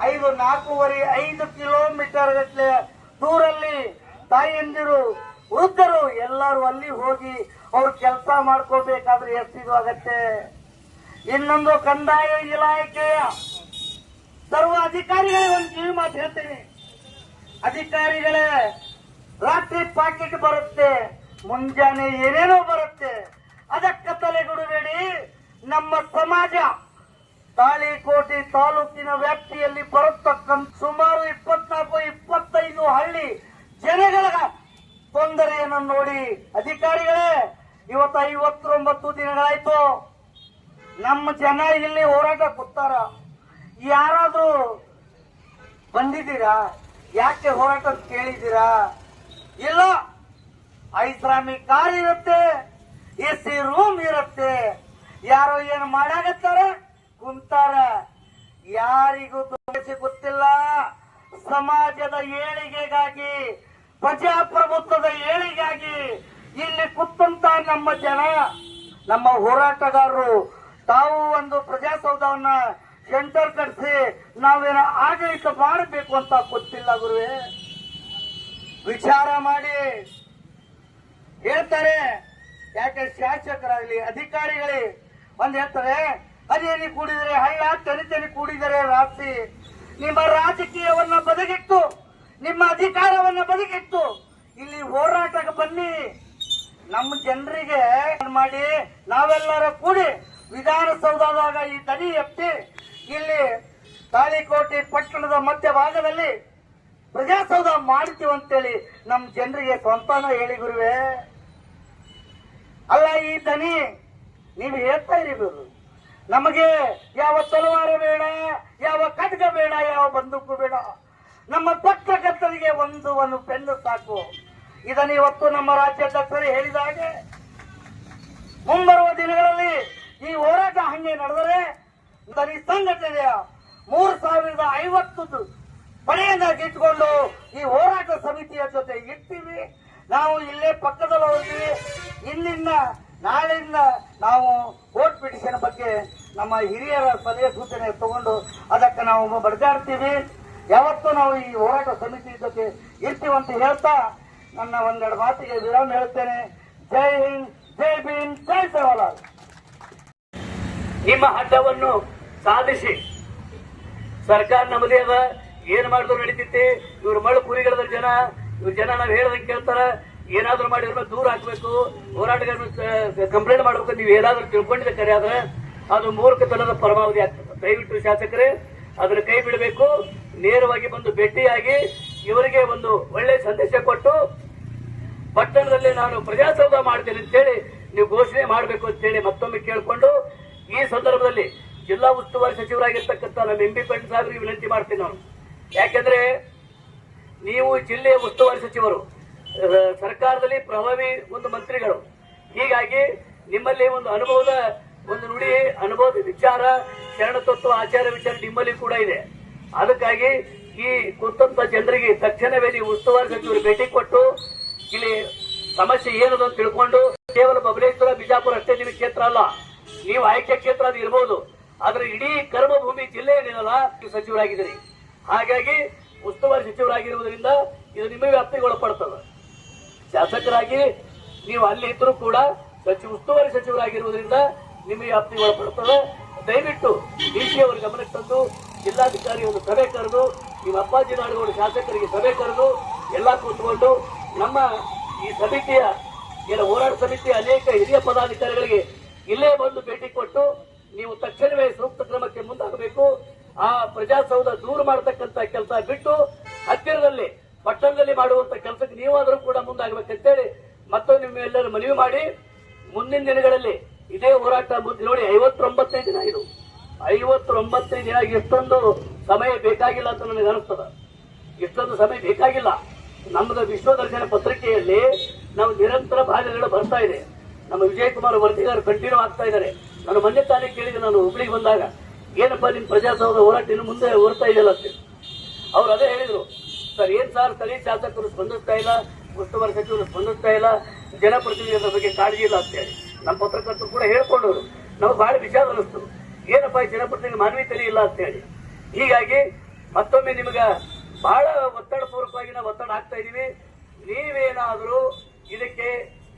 4.5 ಕಿಲೋಮೀಟರ್ ಗಟ್ಟಲೆ ದೂರಲ್ಲಿ ತಾಯಂದಿರು, ವೃದ್ಧರು ಎಲ್ಲರೂ ಅಲ್ಲಿ ಹೋಗಿ ಅವ್ರ ಕೆಲಸ ಮಾಡ್ಕೋಬೇಕಾದ್ರೆ ಎಷ್ಟಿದು ಆಗತ್ತೆ. ಇನ್ನೊಂದು ಕಂದಾಯ ಇಲಾಖೆಯ ಸರ್ವ ಅಧಿಕಾರಿಗಳೇ ಒಂದು ಕಿವಿ ಮಾತು ಹೇಳ್ತೀನಿ. ಅಧಿಕಾರಿಗಳೇ, ರಾತ್ರಿ ಪಾಕೆಟ್ ಬರುತ್ತೆ, ಮುಂಜಾನೆ ಏನೇನೋ ಬರುತ್ತೆ. ಅದಕ್ಕೆ ತಲೆಗುಡಬೇಡಿ. ನಮ್ಮ ಸಮಾಜ ತಾಳಿಕೋಟೆ ತಾಲೂಕಿನ ವ್ಯಾಪ್ತಿಯಲ್ಲಿ ಬರತಕ್ಕಂಥ ಸುಮಾರು 24-25 ಹಳ್ಳಿ ಜನಗಳ ತೊಂದರೆಯನ್ನು ನೋಡಿ ಅಧಿಕಾರಿಗಳೇ, ಇವತ್ತು 59 ದಿನಗಳಾಯ್ತು. ನಮ್ಮ ಜನ ಇಲ್ಲಿ ಹೋರಾಟ ಕೂತಾರ. ಯಾರಾದ್ರೂ ಬಂದಿದ್ದೀರಾ? ಯಾಕೆ ಹೋರಾಟ ಕೇಳಿದ್ದೀರಾ? ಇಲ್ಲ. ಐಸ್ರಾಮಿ ಕಾರ್ ಇರುತ್ತೆ, AC ರೂಮ್ ಇರುತ್ತೆ. ಯಾರೋ ಏನು ಮಾಡಾಕತ್ತಾರ, ಕುಂತಾರ. ಯಾರಿಗೂ ಗೊತ್ತಿಲ್ಲ. ಸಮಾಜದ ಏಳಿಗೆಗಾಗಿ, ಪ್ರಜಾಪ್ರಭುತ್ವದ ಏಳಿಗೆಗಾಗಿ ಇಲ್ಲಿ ಕುತ್ತಂತ ನಮ್ಮ ಜನ, ನಮ್ಮ ಹೋರಾಟಗಾರರು ತಾವು ಒಂದು ಪ್ರಜಾಸೌಧವನ್ನ ಸೆಂಟರ್ ಕಟ್ಟಿಸಿ ನಾವೇನ ಆಡಳಿತ ಮಾಡಬೇಕು ಅಂತ ಗೊತ್ತಿಲ್ಲ ಗುರುವೇ. ವಿಚಾರ ಮಾಡಿ ಹೇಳ್ತಾರೆ. ಯಾಕೆ ಶಾಸಕರಾಗ್ಲಿ ಅಧಿಕಾರಿಗಳೇ ಒಂದ್ ಹೇಳ್ತಾರೆ, ಅದೇನಿ ಕೂಡಿದರೆ ಹಳ್ಳ, ತೆನಿ ಕೂಡಿದರೆ ರಾತ್ರಿ. ನಿಮ್ಮ ರಾಜಕೀಯವನ್ನ ಬದಿಗಿಟ್ಟು, ನಿಮ್ಮ ಅಧಿಕಾರವನ್ನ ಬದಿಗಿಟ್ಟು ಇಲ್ಲಿ ಹೋರಾಟಕ್ಕೆ ಬನ್ನಿ. ನಮ್ಮ ಜನರಿಗೆ ಮಾಡಿ ನಾವೆಲ್ಲರ ಕೂಡಿ ವಿಧಾನಸೌಧದಾಗ ಈ ದನಿ ಎತ್ತಿ ಇಲ್ಲಿ ತಾಳಿಕೋಟೆ ಪಟ್ಟಣದ ಮಧ್ಯಭಾಗದಲ್ಲಿ ಪ್ರಜಾಸೌಧ ಮಾಡ್ತೀವಿ ಅಂತೇಳಿ ನಮ್ಮ ಜನರಿಗೆ ಸ್ವಂತನ ಹೇಳಿ ಗುರುವೆ. ಅಲ್ಲ, ಈ ದನಿ ನೀವು ಹೇಳ್ತಾ ಇರಬಹುದು. ನಮಗೆ ಯಾವ ತಲವಾರ ಬೇಡ, ಯಾವ ಖಡ್ಗ ಬೇಡ, ಯಾವ ಬಂದೂಕು ಬೇಡ. ನಮ್ಮ ಪತ್ರಕರ್ತರಿಗೆ ಒಂದು ಪೆನ್ನು ಸಾಕು. ಇದನ್ನು ಇವತ್ತು ನಮ್ಮ ರಾಜ್ಯಾಧ್ಯಕ್ಷರು ಹೇಳಿದ ಹಾಗೆ ಮುಂಬರುವ ದಿನಗಳಲ್ಲಿ ಈ ಹೋರಾಟ ಹಂಗೆ ನಡೆದರೆ ದನಿ ಸಂಘಟನೆಯ 3050 ಪಡೆಯನ್ನ ಇಟ್ಕೊಂಡು ಈ ಹೋರಾಟ ಸಮಿತಿಯ ಜೊತೆ ಇರ್ತೀವಿ. ನಾವು ಇಲ್ಲೇ ಪಕ್ಕದಲ್ಲಿ ಹೋಗ್ತೀವಿ. ಇಂದಿನ ನಾಳೆಯಿಂದ ನಾವು ಕೋರ್ಟ್ ಪಿಟಿಷನ್ ಬಗ್ಗೆ ನಮ್ಮ ಹಿರಿಯರ ಸಲಹೆ ಸೂಚನೆ ತಗೊಂಡು ಅದಕ್ಕೆ ನಾವು ಬಡಿದಾಡ್ತೀವಿ. ಯಾವತ್ತೂ ನಾವು ಈ ಹೋರಾಟ ಸಮಿತಿ ಜೊತೆ ಇರ್ತೀವಂತ ಹೇಳ್ತಾ ನನ್ನ ಒಂದೆರಡು ಮಾತಿಗೆ ವಿರಾಮ ಹೇಳ್ತೇನೆ. ಜೈ ಹಿಂದ್, ಜೈ ಭೀಮ್, ಜೈ ಸೇವಾಲಾಲ್. ನಿಮ್ಮ ಹಠವನ್ನು ಸಾಧಿಸಿ ಸರ್ಕಾರ ನಮ್ಮದೇ ಅದ, ಏನ್ ಮಾಡಿದ್ರು ನಡೀತೈತಿ. ಇವ್ರು ಮಳು ಕುರಿಗಳದ ಜನ, ಇವ್ರ ಜನ ನಾವ್ ಹೇಳ್ದಂಗೆ ಕೇಳ್ತಾರ. ಏನಾದ್ರು ಮಾಡಿ ಇವ್ರನ್ನ ದೂರ ಹಾಕ್ಬೇಕು, ಹೋರಾಟಗಾರನ ಕಂಪ್ಲೇಂಟ್ ಮಾಡ್ಬೇಕು. ನೀವು ಏನಾದ್ರೂ ತಿಳ್ಕೊಂಡಿದ್ದ ಕರೆ ಆದ್ರೆ ಅದು ಮೂರ್ಖತನದ ಪರಮಾವಧಿ ಆಗ್ತದೆ. ದಯವಿಟ್ಟು ಶಾಸಕರೇ ಅದನ್ನ ಕೈ ಬಿಡಬೇಕು. ನೇರವಾಗಿ ಬಂದು ಭೇಟಿಯಾಗಿ ಇವರಿಗೆ ಒಂದು ಒಳ್ಳೆ ಸಂದೇಶ ಕೊಟ್ಟು ಪಟ್ಟಣದಲ್ಲಿ ನಾನು ಪ್ರಜಾಸೌಧ ಮಾಡ್ತೇನೆ ಅಂತೇಳಿ ನೀವು ಘೋಷಣೆ ಮಾಡಬೇಕು ಅಂತೇಳಿ ಮತ್ತೊಮ್ಮೆ ಕೇಳಿಕೊಂಡು ಈ ಸಂದರ್ಭದಲ್ಲಿ ಜಿಲ್ಲಾ ಉಸ್ತುವಾರಿ ಸಚಿವರಾಗಿರ್ತಕ್ಕಂಥ ನಮ್ಮ MP ಪಾಟೀಲ್ ಸಾಹೇಬರಿಗೆ ವಿನಂತಿ ಮಾಡ್ತೀನಿ ನಾನು. ಯಾಕೆಂದ್ರೆ ನೀವು ಜಿಲ್ಲೆಯ ಉಸ್ತುವಾರಿ ಸಚಿವರು, ಸರ್ಕಾರದಲ್ಲಿ ಪ್ರಭಾವಿ ಒಂದು ಮಂತ್ರಿಗಳು. ಹೀಗಾಗಿ ನಿಮ್ಮಲ್ಲಿ ಒಂದು ಅನುಭವದ ಒಂದು ನುಡಿ, ಅನುಭವದ ವಿಚಾರ, ಶರಣ ತತ್ವ, ಆಚಾರ ವಿಚಾರ ನಿಮ್ಮಲ್ಲಿ ಕೂಡ ಇದೆ. ಅದಕ್ಕಾಗಿ ಈ ಕುತ್ತಂತ ಜನರಿಗೆ ತಕ್ಷಣವೇ ನೀವು ಉಸ್ತುವಾರಿ ಸಚಿವರು ಭೇಟಿ ಕೊಟ್ಟು ಇಲ್ಲಿ ಸಮಸ್ಯೆ ಏನದು ಅಂತ ತಿಳ್ಕೊಂಡು, ಕೇವಲ ಬಬಲೇಶ್ವರ, ಬಿಜಾಪುರ ಅಷ್ಟೇ ನಿಮ್ಮ ಕ್ಷೇತ್ರ ಅಲ್ಲ, ನೀವು ಆಯ್ಕೆ ಕ್ಷೇತ್ರ ಅದು ಇರಬಹುದು, ಆದ್ರೆ ಇಡೀ ಕರ್ಮಭೂಮಿ ಜಿಲ್ಲೆ ಏನಿರಲ್ಲ ನೀವು ಸಚಿವರಾಗಿದ್ದೀರಿ. ಹಾಗಾಗಿ ಉಸ್ತುವಾರಿ ಸಚಿವರಾಗಿರುವುದರಿಂದ ಇದು ನಿಮ್ಮ ವ್ಯಾಪ್ತಿಗೆ ಒಳಪಡ್ತದೆ. ಶಾಸಕರಾಗಿ ನೀವು ಅಲ್ಲಿ ಇದ್ರೂ ಕೂಡ ಉಸ್ತುವಾರಿ ಸಚಿವರಾಗಿರುವುದರಿಂದ ನಿಮಗೆ ವ್ಯಾಪ್ತಿಗೆ ಒಳಪಡುತ್ತದೆ. ದಯವಿಟ್ಟು ಡಿಸಿ ಅವರ ಗಮನಕ್ಕೆ ತಂದು ಜಿಲ್ಲಾಧಿಕಾರಿ ಒಂದು ಸಭೆ ಕರೆದು ನಿಮ್ಮ ಅಪ್ಪಾಜಿ ನಾಡುಗಳು ಶಾಸಕರಿಗೆ ಸಭೆ ಕರೆದು ಎಲ್ಲ ಕೂತ್ಕೊಂಡು ನಮ್ಮ ಈ ಸಮಿತಿಯ ಹೋರಾಟ ಸಮಿತಿಯ ಅನೇಕ ಹಿರಿಯ ಪದಾಧಿಕಾರಿಗಳಿಗೆ ಇಲ್ಲೇ ಬಂದು ಭೇಟಿ ಕೊಟ್ಟು ನೀವು ತಕ್ಷಣವೇ ಸೂಕ್ತ ಕ್ರಮಕ್ಕೆ ಮುಂದಾಗಬೇಕು. ಆ ಪ್ರಜಾಸೌಧ ದೂರ ಮಾಡತಕ್ಕಂತ ಕೆಲಸ ಬಿಟ್ಟು ಹತ್ತಿರದಲ್ಲಿ ಪಟ್ಟಣದಲ್ಲಿ ಮಾಡುವಂತ ಕೆಲಸಕ್ಕೆ ನೀವಾದರೂ ಕೂಡ ಮುಂದಾಗಬೇಕಂತೇಳಿ ಮತ್ತೊಂದು ನಿಮ್ಮೆಲ್ಲರೂ ಮನವಿ ಮಾಡಿ ಮುಂದಿನ ದಿನಗಳಲ್ಲಿ ಇದೇ ಹೋರಾಟ ನೋಡಿ 59 ದಿನ ಇದು 59 ದಿನ ಎಷ್ಟೊಂದು ಸಮಯ ಬೇಕಾಗಿಲ್ಲ ಅಂತ ನನಗೆ ಅನಿಸ್ತದ. ಎಷ್ಟೊಂದು ಸಮಯ ಬೇಕಾಗಿಲ್ಲ. ನಮ್ಮದು ವಿಶ್ವದರ್ಶನ ಪತ್ರಿಕೆಯಲ್ಲಿ ನಾವು ನಿರಂತರ ಭಾಗಗಳು ಬರ್ತಾ ಇದೆ. ನಮ್ಮ ವಿಜಯಕುಮಾರ್ ವರದಿಗಾರರು ಕಂಟಿನ್ಯೂ ಆಗ್ತಾ ಇದ್ದಾರೆ. ನಾನು ಮೊನ್ನೆ ತಾನೇ ಕೇಳಿದೆ, ನಾನು ಹುಬ್ಳಿಗೆ ಬಂದಾಗ, ಏನಪ್ಪಾ ನಿಮ್ ಪ್ರಜಾಸೌಧ ಹೋರಾಟ ಇನ್ನು ಮುಂದೆ ಓಡ್ತಾ ಇದೆಯಲ್ಲ ಅಂತ. ಅವ್ರು ಅದೇ ಹೇಳಿದ್ರು, ಸರ್ ಏನ್ ಸರ್ ಸ್ಥಳೀಯ ಶಾಸಕರು ಸ್ಪಂದಿಸ್ತಾ ಇಲ್ಲ, ಉಸ್ತುವಾರಿ ಸಚಿವರು ಸ್ಪಂದಿಸ್ತಾ ಇಲ್ಲ, ಜನಪ್ರತಿನಿಧಿಗಳ ಬಗ್ಗೆ ಕಾಳಜಿ ಇಲ್ಲ ಅಂತ ಹೇಳಿ ನಮ್ಮ ಪತ್ರಕರ್ತರು ಕೂಡ ಹೇಳ್ಕೊಂಡವರು. ನಮ್ಗೆ ಬಹಳ ವಿಷಾದ ಅನಿಸ್ತು, ಏನಪ್ಪಾ ಈ ಜನಪ್ರತಿನಿಧಿ ಮಾನವೀಯತೆ ಇಲ್ಲ ಅಂತ ಹೇಳಿ. ಹೀಗಾಗಿ ಮತ್ತೊಮ್ಮೆ ನಿಮ್ಗ ಬಹಳ ಒತ್ತಡ ಪೂರ್ವಕವಾಗಿ ನಾವು ಒತ್ತಡ ಹಾಕ್ತಾ ಇದೀವಿ. ನೀವೇನಾದರೂ ಇದಕ್ಕೆ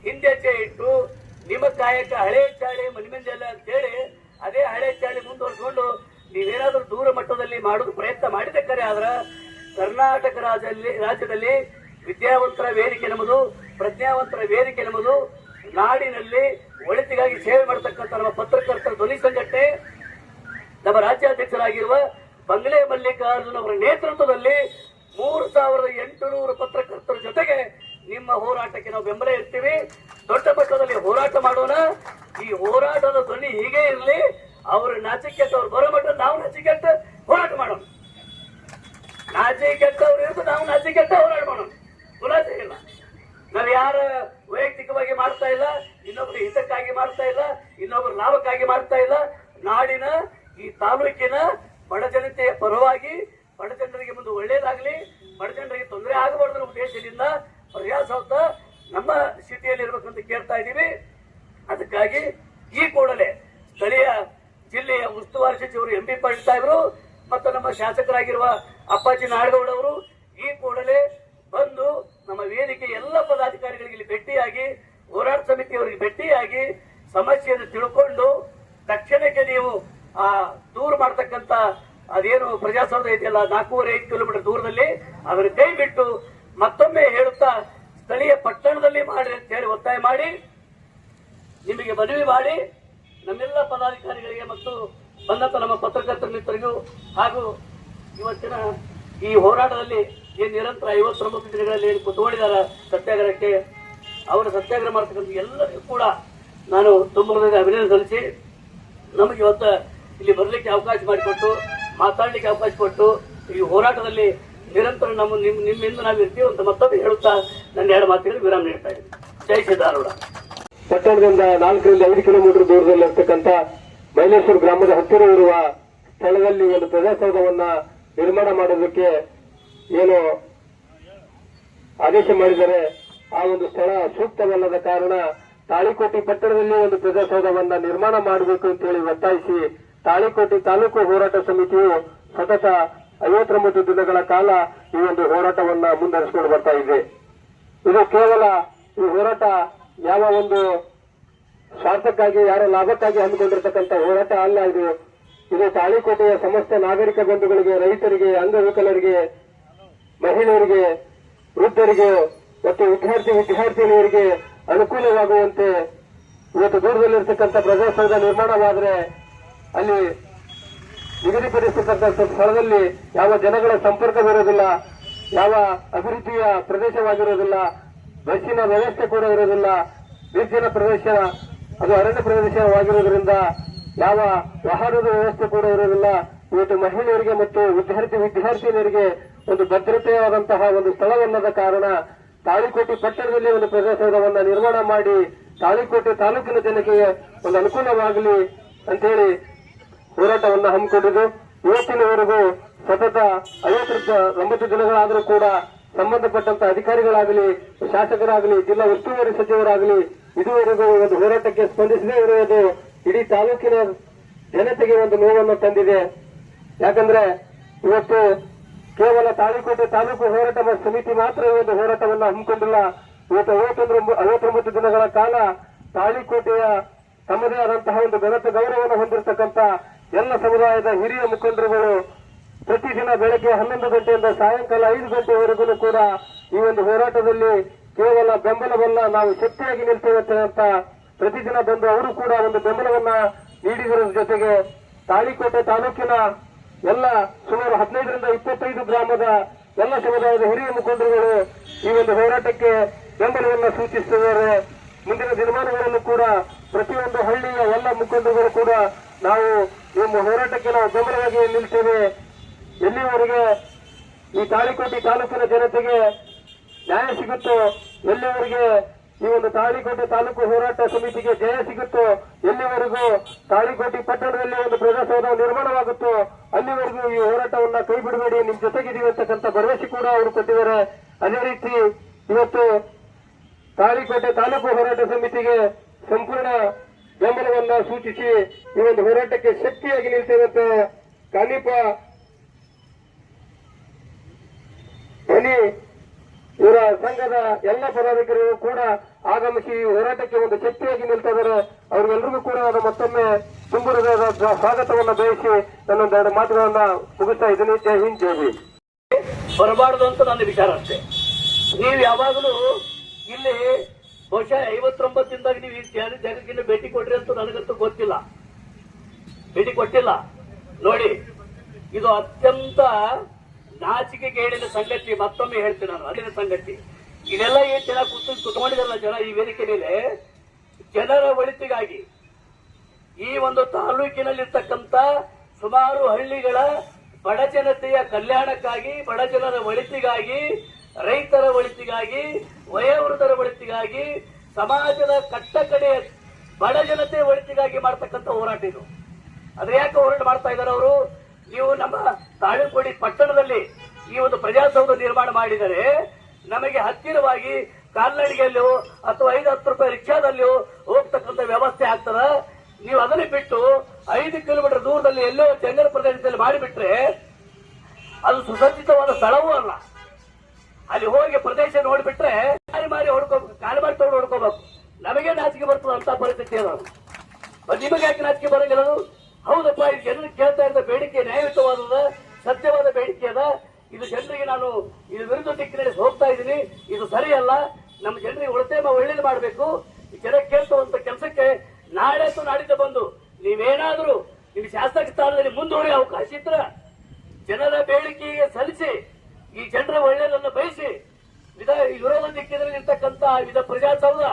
ಹಿಂದೆಚ್ಚೆ ಇಟ್ಟು ನಿಮ್ಮ ಕಾಯಕ ಹಳೆ ಚಾಳಿ ಮನಿಮಂದಿಲ್ಲ ಅಂತ ಹೇಳಿ ಅದೇ ಹಳೆ ಚಾಳಿ ಮುಂದುವರಿಸಿಕೊಂಡು ನೀವೇನಾದ್ರೂ ದೂರ ಮಟ್ಟದಲ್ಲಿ ಮಾಡೋದು ಪ್ರಯತ್ನ ಮಾಡಿದ ಕರೆ ಆದ್ರ ಕರ್ನಾಟಕ ರಾಜ್ಯದಲ್ಲಿ ವಿದ್ಯಾವಂತರ ವೇದಿಕೆ ನಮ್ಮದು, ಪ್ರಜ್ಞಾವಂತರ ವೇದಿಕೆ ನಮ್ಮದು. ನಾಡಿನಲ್ಲಿ ಒಳಿತಿಗಾಗಿ ಸೇವೆ ಮಾಡತಕ್ಕಂಥ ನಮ್ಮ ಪತ್ರಕರ್ತರ ಧ್ವನಿ ಸಂಘಟನೆ ನಮ್ಮ ರಾಜ್ಯಾಧ್ಯಕ್ಷರಾಗಿರುವ ಬಂಗ್ಲೆ ಮಲ್ಲಿಕಾರ್ಜುನ್ ಅವರ ನೇತೃತ್ವದಲ್ಲಿ 3800 ಪತ್ರಕರ್ತರ ಜೊತೆಗೆ ನಿಮ್ಮ ಹೋರಾಟಕ್ಕೆ ನಾವು ಬೆಂಬಲ ಇರ್ತೀವಿ. ದೊಡ್ಡ ಮಟ್ಟದಲ್ಲಿ ಹೋರಾಟ ಮಾಡೋಣ. ಈ ಹೋರಾಟದ ಧ್ವನಿ ಹೀಗೆ ಇರಲಿ. ಅವರು ನಾಚಿಕೆಟ್ಟು ಅವ್ರು ಬರೋ ಮಟ್ಟ ನಾವು ನಾಚಿಕೆಟ್ಟ ಹೋರಾಟ ಮಾಡೋಣ. ನಾಚಿಕೆಟ್ಟವ್ರು ಇರ್ತು ನಾವು ನಾಚಿಕೆಟ್ಟ ಹೋರಾಟ ಮಾಡೋಣ. ಖುಲಾಸೆ ಇಲ್ಲ. ನಾವು ಯಾರ ವೈಯಕ್ತಿಕವಾಗಿ ಮಾಡ್ತಾ ಇಲ್ಲ, ಇನ್ನೊಬ್ಬರ ಹಿತಕ್ಕಾಗಿ ಮಾಡ್ತಾ ಇಲ್ಲ, ಇನ್ನೊಬ್ಬರ ಲಾಭಕ್ಕಾಗಿ ಮಾಡ್ತಾ ಇಲ್ಲ. ನಾಡಿನ ಈ ತಾಲೂಕಿನ ಬಡ ಜನತೆಯ ಪರವಾಗಿ ಬಡ ಜನರಿಗೆ ಮುಂದೆ ಒಳ್ಳೇದಾಗಲಿ, ಬಡ ಜನರಿಗೆ ತೊಂದರೆ ಆಗಬಾರ್ದು ಅನ್ನೋ ಉದ್ದೇಶದಿಂದ ಪ್ರಜಾಸೌಧ ನಮ್ಮ ಸಿಟಿಯಲ್ಲಿ ಇರಬೇಕಂತ ಕೇಳ್ತಾ ಇದ್ದೀವಿ. ಅದಕ್ಕಾಗಿ ಈ ಕೂಡಲೇ ಸ್ಥಳೀಯ ಜಿಲ್ಲೆಯ ಉಸ್ತುವಾರಿ ಸಚಿವರು ಎಂ ಬಿ ಪಾಟೀಲ್ ಸಾಹೇಬರು ಮತ್ತು ನಮ್ಮ ಶಾಸಕರಾಗಿರುವ ಅಪ್ಪಾಜಿ ನಾಡಗೌಡವರು ಈ ಕೂಡಲೇ ಬಂದು ನಮ್ಮ ವೇದಿಕೆ ಎಲ್ಲ ಪದಾಧಿಕಾರಿಗಳಿಗೆ ಇಲ್ಲಿ ಭೇಟಿಯಾಗಿ ಹೋರಾಟ ಸಮಿತಿಯವರಿಗೆ ಭೇಟಿಯಾಗಿ ಸಮಸ್ಯೆಯನ್ನು ತಿಳ್ಕೊಂಡು ತಕ್ಷಣಕ್ಕೆ ನೀವು ಆ ದೂರ ಮಾಡತಕ್ಕಂತ ಅದೇನು ಪ್ರಜಾಸೌಧ ಇದೆಯಲ್ಲ 4.5 ಕಿಲೋಮೀಟರ್ ದೂರದಲ್ಲಿ ಅದರ ಕೈ ಬಿಟ್ಟು ಮತ್ತೊಮ್ಮೆ ಹೇಳುತ್ತಾ ಸ್ಥಳೀಯ ಪಟ್ಟಣದಲ್ಲಿ ಮಾಡಿ ಅಂತ ಹೇಳಿ ಒತ್ತಾಯ ಮಾಡಿ ನಿಮಗೆ ಮನವಿ ಮಾಡಿ ನಮ್ಮೆಲ್ಲ ಪದಾಧಿಕಾರಿಗಳಿಗೆ ಮತ್ತು ಬಂದಂತ ನಮ್ಮ ಪತ್ರಕರ್ತರ ಮಿತ್ರರಿಗೂ ಹಾಗೂ ಇವತ್ತಿನ ಈ ಹೋರಾಟದಲ್ಲಿ ಏನು ನಿರಂತರ 59 ದಿನಗಳಲ್ಲಿ ಏನು ಕುತ್ಕೊಂಡಿದ್ದಾರ ಸತ್ಯಾಗ್ರಹಕ್ಕೆ, ಅವರ ಸತ್ಯಾಗ್ರಹ ಮಾಡ್ತಕ್ಕಂಥ ಎಲ್ಲರಿಗೂ ಕೂಡ ನಾನು ತುಂಬ ಅಭಿನಂದನೆ ಸಲ್ಲಿಸಿ ನಮಗೆ ಇವತ್ತು ಇಲ್ಲಿ ಬರಲಿಕ್ಕೆ ಅವಕಾಶ ಮಾಡಿಕೊಟ್ಟು ಮಾತಾಡಲಿಕ್ಕೆ ಅವಕಾಶ ಕೊಟ್ಟು ಈ ಹೋರಾಟದಲ್ಲಿ ನಿರಂತರ ನಿಮ್ಮಿಂದ ನಾವು ಇರ್ತೀವಿ ಅಂತ ಮತ್ತೊಮ್ಮೆ ಹೇಳುತ್ತಾ ನನ್ನ 2 ಮಾತುಗಳಿಗೆ ವಿರಾಮ ನೀಡ್ತಾ ಇದ್ದೀನಿ. ಜೈ ಸಿದ್ದಾರೂಢ. ಪಟ್ಟಣದಿಂದ 4 ರಿಂದ 5 ಕಿಲೋಮೀಟರ್ ದೂರದಲ್ಲಿರ್ತಕ್ಕಂಥ ಮೈಲೇಶ್ವರ ಗ್ರಾಮದ ಹತ್ತಿರ ಇರುವ ಸ್ಥಳದಲ್ಲಿ ಒಂದು ಪ್ರಜಾಸೌಧವನ್ನ ನಿರ್ಮಾಣ ಮಾಡೋದಕ್ಕೆ ಏನು ಆದೇಶ ಮಾಡಿದರೆ ಆ ಒಂದು ಸ್ಥಳ ಸೂಕ್ತವಲ್ಲದ ಕಾರಣ ತಾಳಿಕೋಟೆ ಪಟ್ಟಣದಲ್ಲಿ ಒಂದು ಪ್ರಜಾಸೌಧವನ್ನ ನಿರ್ಮಾಣ ಮಾಡಬೇಕು ಅಂತ ಹೇಳಿ ಒತ್ತಾಯಿಸಿ ತಾಳಿಕೋಟೆ ತಾಲೂಕು ಹೋರಾಟ ಸಮಿತಿಯು ಸತತ 59 ದಿನಗಳ ಕಾಲ ಈ ಒಂದು ಹೋರಾಟವನ್ನ ಮುಂದುವರಿಸಿಕೊಂಡು ಬರ್ತಾ ಇದೆ. ಇದು ಕೇವಲ ಈ ಹೋರಾಟ ಯಾವ ಒಂದು ಸ್ವಾರ್ಥಕ್ಕಾಗಿ ಯಾರ ಲಾಭಕ್ಕಾಗಿ ಹಮ್ಮಿಕೊಂಡಿರ್ತಕ್ಕಂಥ ಹೋರಾಟ ಅಲ್ಲ. ಇದು ತಾಳಿಕೋಟೆಯ ಸಮಸ್ತ ನಾಗರಿಕ ಬಂಧುಗಳಿಗೆ, ರೈತರಿಗೆ, ಅಂಗವಿಕಲರಿಗೆ, ಮಹಿಳೆಯರಿಗೆ, ವೃದ್ಧರಿಗೆ ಮತ್ತು ವಿದ್ಯಾರ್ಥಿನಿಯರಿಗೆ ಅನುಕೂಲವಾಗುವಂತೆ ಇವತ್ತು ದೂರದಲ್ಲಿರ್ತಕ್ಕಂಥ ಪ್ರಜಾಸೌಧ ನಿರ್ಮಾಣವಾದರೆ ಅಲ್ಲಿ ನಿಗದಿಪಡಿಸತಕ್ಕಂಥ ಸ್ಥಳದಲ್ಲಿ ಯಾವ ಜನಗಳ ಸಂಪರ್ಕವಿರೋದಿಲ್ಲ, ಯಾವ ಅಭಿವೃದ್ಧಿಯ ಪ್ರದೇಶವಾಗಿರೋದಿಲ್ಲ, ಬಸ್ಸಿನ ವ್ಯವಸ್ಥೆ ಕೂಡ ಇರೋದಿಲ್ಲ, ನಿರ್ಜನ ಪ್ರದೇಶ ಅದು ಅರಣ್ಯ ಪ್ರದೇಶವಾಗಿರೋದ್ರಿಂದ ಯಾವ ವಾಹನದ ವ್ಯವಸ್ಥೆ ಕೂಡ ಇರೋದಿಲ್ಲ. ಇವತ್ತು ಮಹಿಳೆಯರಿಗೆ ಮತ್ತು ವಿದ್ಯಾರ್ಥಿನಿಯರಿಗೆ ಒಂದು ಭದ್ರತೆಯಾದಂತಹ ಒಂದು ಸ್ಥಳವಲ್ಲದ ಕಾರಣ ತಾಳಿಕೋಟೆ ಪಟ್ಟಣದಲ್ಲಿ ಒಂದು ಪ್ರಜಾಸೌಧವನ್ನ ನಿರ್ಮಾಣ ಮಾಡಿ ತಾಳಿಕೋಟೆ ತಾಲೂಕಿನ ಜನತೆಗೆ ಒಂದು ಅನುಕೂಲವಾಗಲಿ ಅಂತೇಳಿ ಹೋರಾಟವನ್ನ ಹಮ್ಮಿಕೊಂಡಿದ್ದು ಇವತ್ತಿನವರೆಗೂ ಸತತ 59 ದಿನಗಳಾದರೂ ಕೂಡ ಸಂಬಂಧಪಟ್ಟಂತ ಅಧಿಕಾರಿಗಳಾಗಲಿ, ಶಾಸಕರಾಗಲಿ, ಜಿಲ್ಲಾ ಉಸ್ತುವಾರಿ ಸಚಿವರಾಗಲಿ ಇದುವರೆಗೂ ಒಂದು ಹೋರಾಟಕ್ಕೆ ಸ್ಪಂದಿಸದೇ ಇರುವುದು ಇಡೀ ತಾಲೂಕಿನ ಜನತೆಗೆ ಒಂದು ನೋವನ್ನು ತಂದಿದೆ. ಯಾಕಂದ್ರೆ ಇವತ್ತು ಕೇವಲ ತಾಳಿಕೋಟೆ ತಾಲೂಕು ಹೋರಾಟ ಸಮಿತಿ ಮಾತ್ರ ಈ ಒಂದು ಹೋರಾಟವನ್ನು ಹಮ್ಮಿಕೊಂಡಿಲ್ಲ. ಇವತ್ತು 59 ದಿನಗಳ ಕಾಲ ತಾಳಿಕೋಟೆಯ ತಮ್ಮದೇ ಆದಂತಹ ಒಂದು ಘನತೆ ಗೌರವವನ್ನು ಹೊಂದಿರತಕ್ಕಂಥ ಎಲ್ಲ ಸಮುದಾಯದ ಹಿರಿಯ ಮುಖಂಡರುಗಳು ಪ್ರತಿದಿನ ಬೆಳಗ್ಗೆ 11 ಗಂಟೆಯಿಂದ ಸಾಯಂಕಾಲ 5 ಗಂಟೆವರೆಗೂ ಕೂಡ ಈ ಒಂದು ಹೋರಾಟದಲ್ಲಿ ಕೇವಲ ಬೆಂಬಲವಲ್ಲ, ನಾವು ಶಕ್ತಿಯಾಗಿ ನಿಲ್ತೇವೆ ಅಂತ ಪ್ರತಿದಿನ ಬಂದು ಅವರು ಕೂಡ ಒಂದು ಬೆಂಬಲವನ್ನ ನೀಡಿದರ ಜೊತೆಗೆ ತಾಳಿಕೋಟೆ ತಾಲೂಕಿನ ಎಲ್ಲ ಸುಮಾರು 15ರಿಂದ 25 ಗ್ರಾಮದ ಎಲ್ಲ ಸಮುದಾಯದ ಹಿರಿಯ ಮುಖಂಡರುಗಳು ಈ ಒಂದು ಹೋರಾಟಕ್ಕೆ ಬೆಂಬಲವನ್ನ ಸೂಚಿಸುತ್ತಿದ್ದಾರೆ. ಮುಂದಿನ ದಿನಮಾನಗಳಲ್ಲೂ ಕೂಡ ಪ್ರತಿಯೊಂದು ಹಳ್ಳಿಯ ಎಲ್ಲ ಮುಖಂಡರುಗಳು ಕೂಡ ನಾವು ನಿಮ್ಮ ಹೋರಾಟಕ್ಕೆ ನಾವು ಬೆಂಬಲವಾಗಿ ನಿಲ್ತೇವೆ. ಎಲ್ಲಿವರೆಗೆ ಈ ತಾಳಿಕೋಟೆ ತಾಲೂಕಿನ ಜನತೆಗೆ ನ್ಯಾಯ ಸಿಗುತ್ತೋ, ಎಲ್ಲಿವರೆಗೆ ಈ ಒಂದು ತಾಳಿಕೋಟೆ ತಾಲೂಕು ಹೋರಾಟ ಸಮಿತಿಗೆ ಜಯ ಸಿಗುತ್ತೋ, ಎಲ್ಲಿವರೆಗೂ ತಾಳಿಕೋಟೆ ಪಟ್ಟಣದಲ್ಲಿ ಒಂದು ಪ್ರಜಾಸೌಧ ನಿರ್ಮಾಣವಾಗುತ್ತೋ ಅಲ್ಲಿವರೆಗೂ ಈ ಹೋರಾಟವನ್ನ ಕೈ ಬಿಡಬೇಡಿ, ನಿಮ್ ಜೊತೆಗಿದ್ದೀವಿ ಅಂತಕ್ಕಂಥ ಭರವಸೆ ಕೂಡ ಅವರು ಕೊಟ್ಟಿದ್ದಾರೆ. ಅದೇ ರೀತಿ ಇವತ್ತು ತಾಳಿಕೋಟೆ ತಾಲೂಕು ಹೋರಾಟ ಸಮಿತಿಗೆ ಸಂಪೂರ್ಣ ಬೆಂಬಲವನ್ನ ಸೂಚಿಸಿ ಈ ಒಂದು ಹೋರಾಟಕ್ಕೆ ಶಕ್ತಿಯಾಗಿ ನಿಲ್ತೇವೆ ಅಂತ ಕಾನಿಪ ಧ್ವನಿ ಇವರ ಸಂಘದ ಎಲ್ಲ ಪದಾಧಿಕಾರಿಗಳು ಕೂಡ ಆಗಮಿಸಿ ಹೋರಾಟಕ್ಕೆ ಒಂದು ಶಕ್ತಿಯಾಗಿ ನಿಲ್ತಾ ಇದ್ದಾರೆ. ಅವ್ರಿಗೆಲ್ಲರಿಗೂ ಕೂಡ ನಾನು ಮತ್ತೊಮ್ಮೆ ತುಂಬು ಹೃದಯದ ಸ್ವಾಗತವನ್ನ ಬಯಸಿ ನನ್ನೊಂದೆರಡು ಮಾತುಗಳನ್ನ ಮುಗಿಸ್ತಾ ಇದ್ದೀನಿ. ಜೈ ಹಿಂದ್, ಜೈ ಹಿಂದ್. ಬರಬಾರದು ಅಂತ ನನ್ನ ವಿಚಾರ ಅಷ್ಟೇ. ನೀವು ಯಾವಾಗಲೂ ಇಲ್ಲಿ ಬಹುಶಃ 59ದಿಂದಾಗ ನೀವು ಈ ಜಾಗಕ್ಕೆ ಭೇಟಿ ಕೊಡ್ರಿ ಅಂತ ನನಗಂತೂ ಗೊತ್ತಿಲ್ಲ, ಭೇಟಿ ಕೊಟ್ಟಿಲ್ಲ. ನೋಡಿ, ಇದು ಅತ್ಯಂತ ನಾಚಿಕೆಗೇಡಿನ ಸಂಗತಿ. ಮತ್ತೊಮ್ಮೆ ಹೇಳ್ತೀನಿ ನಾನು, ಅಲ್ಲಿನ ಸಂಗತಿ. ಇದೆಲ್ಲ ಏನ್ ಚೆನ್ನಾಗಿ ಕುತ್ಕೊಂಡಿದಾರಲ್ಲ ಜನ ಈ ವೇದಿಕೆ ಮೇಲೆ, ಜನರ ಒಳಿತಿಗಾಗಿ ಈ ಒಂದು ತಾಲೂಕಿನಲ್ಲಿರ್ತಕ್ಕಂಥ ಸುಮಾರು ಹಳ್ಳಿಗಳ ಬಡ ಜನತೆಯ ಕಲ್ಯಾಣಕ್ಕಾಗಿ, ಬಡ ಜನರ ಒಳಿತಿಗಾಗಿ, ರೈತರ ಒಳಿತಿಗಾಗಿ, ವಯೋವೃದ್ಧರ ಒಳಿತಿಗಾಗಿ, ಸಮಾಜದ ಕಟ್ಟಕಡೆಯ ಬಡ ಜನತೆ ಒಳಿತಿಗಾಗಿ ಮಾಡ್ತಕ್ಕಂಥ ಹೋರಾಟ ಇದು. ಅದ್ರ ಯಾಕೆ ಹೋರಾಟ ಮಾಡ್ತಾ ಇದ್ದಾರೆ ಅವರು? ನೀವು ನಮ್ಮ ತಾಳಿಕೋಟೆ ಪಟ್ಟಣದಲ್ಲಿ ಈ ಒಂದು ಪ್ರಜಾಸೌಧ ನಿರ್ಮಾಣ ಮಾಡಿದರೆ ನಮಗೆ ಹತ್ತಿರವಾಗಿ ಕಾಲ್ನಡಿಗೆಯಲ್ಲೋ ಅಥವಾ 5-10 ರೂಪಾಯಿ ರಿಕ್ಷಾದಲ್ಲಿಯೋ ಹೋಗ್ತಕ್ಕಂಥ ವ್ಯವಸ್ಥೆ ಆಗ್ತದ. ನೀವು ಅದನ್ನು ಬಿಟ್ಟು 5 ಕಿಲೋಮೀಟರ್ ದೂರದಲ್ಲಿ ಎಲ್ಲೋ ಜಂಗಲ ಪ್ರದೇಶದಲ್ಲಿ ಮಾಡಿಬಿಟ್ರೆ ಅದು ಸುಸಜ್ಜಿತವಾದ ಸ್ಥಳವೂ ಅಲ್ಲ. ಅಲ್ಲಿ ಹೋಗಿ ಪ್ರದೇಶ ನೋಡಿಬಿಟ್ರೆ ಕಾಲು ಮಾರಿ ತಗೊಂಡು ಹೊಡ್ಕೋಬೇಕು. ನಮಗೆ ನಾಚಿಕೆ ಬರ್ತದೆ ಅಂತ ಪರಿಸ್ಥಿತಿ ಅದಾವ. ನಿಮಗೆ ಯಾಕೆ ನಾಚಿಕೆ ಬರಂಗಿರೋದು? ಹೌದಪ್ಪ, ಇದು ಜನರಿಗೆ ಕೇಳ್ತಾ ಇದ್ದ ಬೇಡಿಕೆ ನ್ಯಾಯಯುತವಾದ ಸತ್ಯವಾದ ಬೇಡಿಕೆ ಅದ. ಇದು ಜನರಿಗೆ ನಾನು ಇದು ವಿರುದ್ಧ ದಿಕ್ಕಿನಲ್ಲಿ ಹೋಗ್ತಾ ಇದ್ದೀನಿ, ಇದು ಸರಿಯಲ್ಲ. ನಮ್ಮ ಜನರಿಗೆ ಒಳ್ಳೇದು ಮಾಡಬೇಕು. ಈ ಜನ ಕೇಳ್ತುವಂತ ಕೆಲಸಕ್ಕೆ ನಾಳೆ ಅಥವಾ ನಾಡಿದ್ದು ಬಂದು ನೀವೇನಾದ್ರೂ ನಿಮ್ಮ ಶಾಸಕ ಸ್ಥಾನದಲ್ಲಿ ಮುಂದುವರಿಯ ಅವಕಾಶ ಇದ್ರ ಜನರ ಬೇಡಿಕೆಗೆ ಸಲ್ಲಿಸಿ ಈ ಜನರ ಒಳ್ಳೆಯದನ್ನು ಬಯಸಿ ವಿರೋಧ ದಿಕ್ಕಿನಲ್ಲಿ ಇರ್ತಕ್ಕಂಥ ಪ್ರಜಾಸೌಧ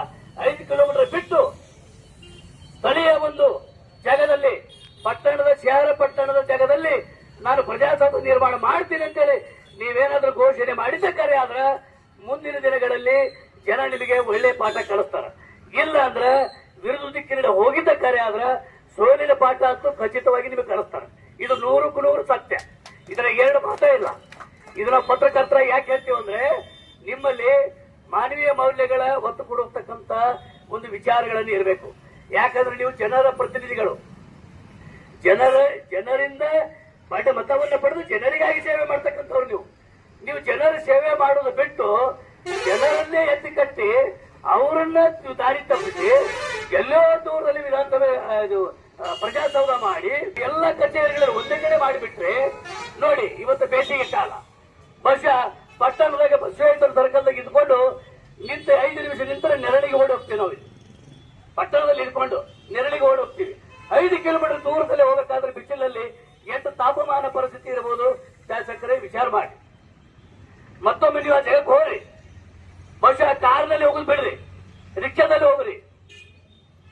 5 ಕಿಲೋಮೀಟರ್ ಬಿಟ್ಟು ಸ್ಥಳೀಯ ಒಂದು ಜಾಗದಲ್ಲಿ ಪಟ್ಟಣದ ಜಾಗದಲ್ಲಿ ನಾನು ಪ್ರಜಾಸೌಧ ನಿರ್ಮಾಣ ಮಾಡ್ತೀನಿ ಅಂತೇಳಿ ನೀವೇನಾದ್ರೂ ಘೋಷಣೆ ಮಾಡಿದ್ದ ಕರೆ ಆದ್ರೆ ಮುಂದಿನ ದಿನಗಳಲ್ಲಿ ಜನ ನಿಮಗೆ ಒಳ್ಳೆ ಪಾಠ ಕಲಿಸ್ತಾರೆ. ಇಲ್ಲ ಅಂದ್ರೆ ವಿರುದ್ಧ ದಿಕ್ಕಿನ ಹೋಗಿದ್ದ ಕರೆ ಆದ್ರೆ ಸೋಲಿನ ಪಾಠ ಅಂತೂ ಖಚಿತವಾಗಿ ನಿಮಗೆ ಕಲಿಸ್ತಾರೆ. ಇದು 100ಕ್ಕೂ 100 ಸತ್ಯ. ಇದರ 2 ಮಾತೇ ಇಲ್ಲ. ಇದನ್ನ ಪತ್ರಕರ್ತರ ಯಾಕೆ ಹೇಳ್ತೀವಿ ಅಂದ್ರೆ ನಿಮ್ಮಲ್ಲಿ ಮಾನವೀಯ ಮೌಲ್ಯಗಳ ಒತ್ತು ಕೊಡುತ್ತಕ್ಕಂತ ಒಂದು ವಿಚಾರಗಳನ್ನು ಇರಬೇಕು. ಯಾಕಂದ್ರೆ ನೀವು ಜನರ ಪ್ರತಿನಿಧಿಗಳು, ಜನರಿಂದ ಮತವನ್ನು ಪಡೆದು ಜನರಿಗಾಗಿ ಸೇವೆ ಮಾಡ್ತಕ್ಕಂಥವ್ರು. ನೀವು ಜನರ ಸೇವೆ ಮಾಡೋದು ಬಿಟ್ಟು ಜನರನ್ನೇ ಎತ್ತಿ ಕಟ್ಟಿ ಅವರನ್ನ ದಾರಿ ತಪ್ಪಿಸಿ ಎಲ್ಲೋ ದೂರದಲ್ಲಿ ವಿಧಾನಸಭೆ ಪ್ರಜಾಸೌಧ ಮಾಡಿ ಎಲ್ಲ ಕಚೇರಿಗಳನ್ನು ಒಂದೇ ಕಡೆ ಮಾಡಿಬಿಟ್ರೆ ನೋಡಿ, ಇವತ್ತು ಬೇಸಿಗೆ ಕಾಲ, ಬಹುಶಃ ಪಟ್ಟಣದಾಗ ಬಸವೇಶ್ವರ ಸರ್ಕಲ್ದಾಗ ಇದ್ಕೊಂಡು ನಿಂತ 5 ನಿಮಿಷ ನಿಂತರೆ ನೆರಳಿಗೆ ಓಡಿ ಹೋಗ್ತೀವಿ. ನಾವು ಪಟ್ಟಣದಲ್ಲಿ ಇದ್ಕೊಂಡು ನೆರಳಿಗೆ ಓಡಿ ಹೋಗ್ತೀವಿ. 5 ಕಿಲೋಮೀಟರ್ ದೂರದಲ್ಲಿ ಹೋಗಬೇಕಾದ್ರೆ ಬಿಸಿಲಲ್ಲಿ ಎಷ್ಟು ತಾಪಮಾನ ಪರಿಸ್ಥಿತಿ ಇರಬಹುದು ಶಾಸಕರೇ ವಿಚಾರ ಮಾಡಿ. ಮತ್ತೊಮ್ಮೆ ನೀವು ಆ ಜಾಗಕ್ಕೆ ಹೋಗ್ರಿ. ಬಹುಶಃ ಕಾರ್ನಲ್ಲಿ ಹೋಗೋದು ಬಿಡ್ರಿ, ರಿಕ್ಷಾದಲ್ಲಿ ಹೋಗ್ರಿ.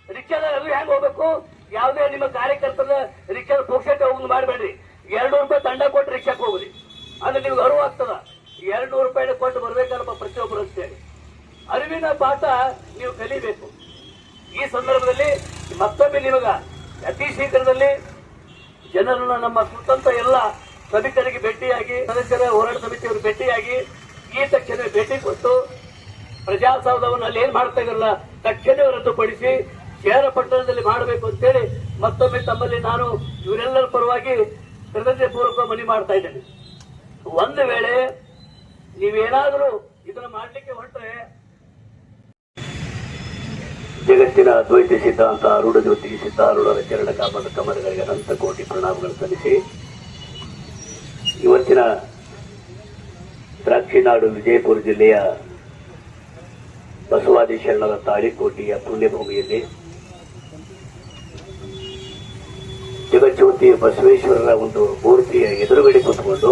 ರಿಕ್ಷಾದಲ್ಲಿ ಹೆಂಗ್ ಹೋಗ್ಬೇಕು? ಯಾವುದೇ ನಿಮ್ಮ ಕಾರ್ಯಕರ್ತರ ರಿಕ್ಷಾದ ಪೋಕ್ಷಕ್ಕೆ ಹೋಗೋದು ಮಾಡಬೇಡ್ರಿ. 200 ರೂಪಾಯಿ ದಂಡ ಕೊಟ್ಟು ರಿಕ್ಷಾಕ್ಕೆ ಹೋಗ್ರಿ. ಅಂದ್ರೆ ನಿಮ್ಗೆ ಅರಿವು ಆಗ್ತದ. 200 ರೂಪಾಯಿ ಕೊಟ್ಟು ಬರ್ಬೇಕಲ್ಲಪ್ಪ ಪ್ರತಿಯೊಬ್ಬರು ಅಂತೇಳಿ ಅರಿವಿನ ಪಾಠ ನೀವು ಕಲಿಬೇಕು. ಈ ಸಂದರ್ಭದಲ್ಲಿ ಮತ್ತೊಮ್ಮೆ ನಿಮಗ ಅತಿ ಶೀಘ್ರದಲ್ಲಿ ಜನರನ್ನ ನಮ್ಮ ಕುರಿತಂತ ಎಲ್ಲ ಸಭಿಕರಿಗೆ ಭೇಟಿಯಾಗಿ, ಸದಸ್ಯರ ಹೋರಾಟ ಸಮಿತಿಯವರು ಭೇಟಿಯಾಗಿ ಈ ತಕ್ಷಣ ಭೇಟಿ ಕೊಟ್ಟು ಪ್ರಜಾಸೌಧವನ್ನು ಅಲ್ಲಿ ಏನ್ ಮಾಡ್ತಾ ಇದ್ರಲ್ಲ ತಕ್ಷಣ ರದ್ದುಪಡಿಸಿ ಶಹರ ಪಟ್ಟಣದಲ್ಲಿ ಮಾಡಬೇಕು ಅಂತೇಳಿ ಮತ್ತೊಮ್ಮೆ ತಮ್ಮಲ್ಲಿ ನಾನು ಇವರೆಲ್ಲರ ಪರವಾಗಿ ಕೃತಜ್ಞತೆ ಪೂರ್ವಕ ಮನವಿ ಮಾಡ್ತಾ ಇದ್ದೇನೆ. ಒಂದು ವೇಳೆ ನೀವೇನಾದರೂ ಇದನ್ನ ಮಾಡ್ಲಿಕ್ಕೆ ಹೊರಟ್ರೆ ಜಗತ್ತಿನ ಅದ್ವೈತ ಸಿದ್ಧಾಂತ ರೂಢ ಜ್ಯೋತಿ ಸಿದ್ಧಾರೂಢರ ಚರಣ ಕಮಲಗಳಿಗೆ ಅನಂತ ಕೋಟಿ ಪ್ರಣಾಮಗಳು ಸಲ್ಲಿಸಿ ಇವತ್ತಿನ ದ್ರಾಕ್ಷಿನಾಡು ವಿಜಯಪುರ ಜಿಲ್ಲೆಯ ಬಸವಾದಿ ಶರಣರ ತಾಳಿಕೋಟೆಯ ಪುಣ್ಯಭೂಮಿಯಲ್ಲಿ ಜಗಜ್ಯೋತಿ ಬಸವೇಶ್ವರರ ಒಂದು ಮೂರ್ತಿಯ ಎದುರುಗಡೆ ಕೂತ್ಕೊಂಡು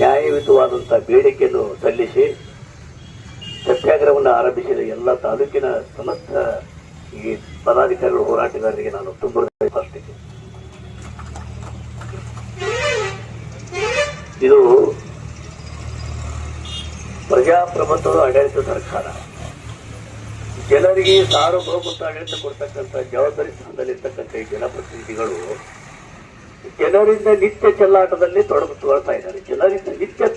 ನ್ಯಾಯಯುತವಾದಂತಹ ಬೇಡಿಕೆಯನ್ನು ಸಲ್ಲಿಸಿ ಸತ್ಯಾಗ್ರಹವನ್ನು ಆರಂಭಿಸಿದ ಎಲ್ಲ ತಾಲೂಕಿನ ಸಮಸ್ತ ಈ ಪದಾಧಿಕಾರಿಗಳು ಹೋರಾಟಗಾರರಿಗೆ ನಾನು ತುಂಬ ಫಸ್ಟಿಗೆ ಇದು ಪ್ರಜಾಪ್ರಭುತ್ವದ ಆಡಳಿತ ಸರ್ಕಾರ ಜನರಿಗೆ ಸಾರ್ವಭೌಮತ್ವ ಆಡಳಿತ ಕೊಡ್ತಕ್ಕಂಥ ಜವಾಬ್ದಾರಿ ಸ್ಥಾನದಲ್ಲಿರ್ತಕ್ಕಂಥ ಈ ಜನಪ್ರತಿನಿಧಿಗಳು ಜನರಿಂದ ನಿತ್ಯ ಚೆಲ್ಲಾಟದಲ್ಲಿ ತೊಡಗುತ್ತಾ ಇದ್ದಾರೆ. ಜನರಿಂದ ನಿತ್ಯ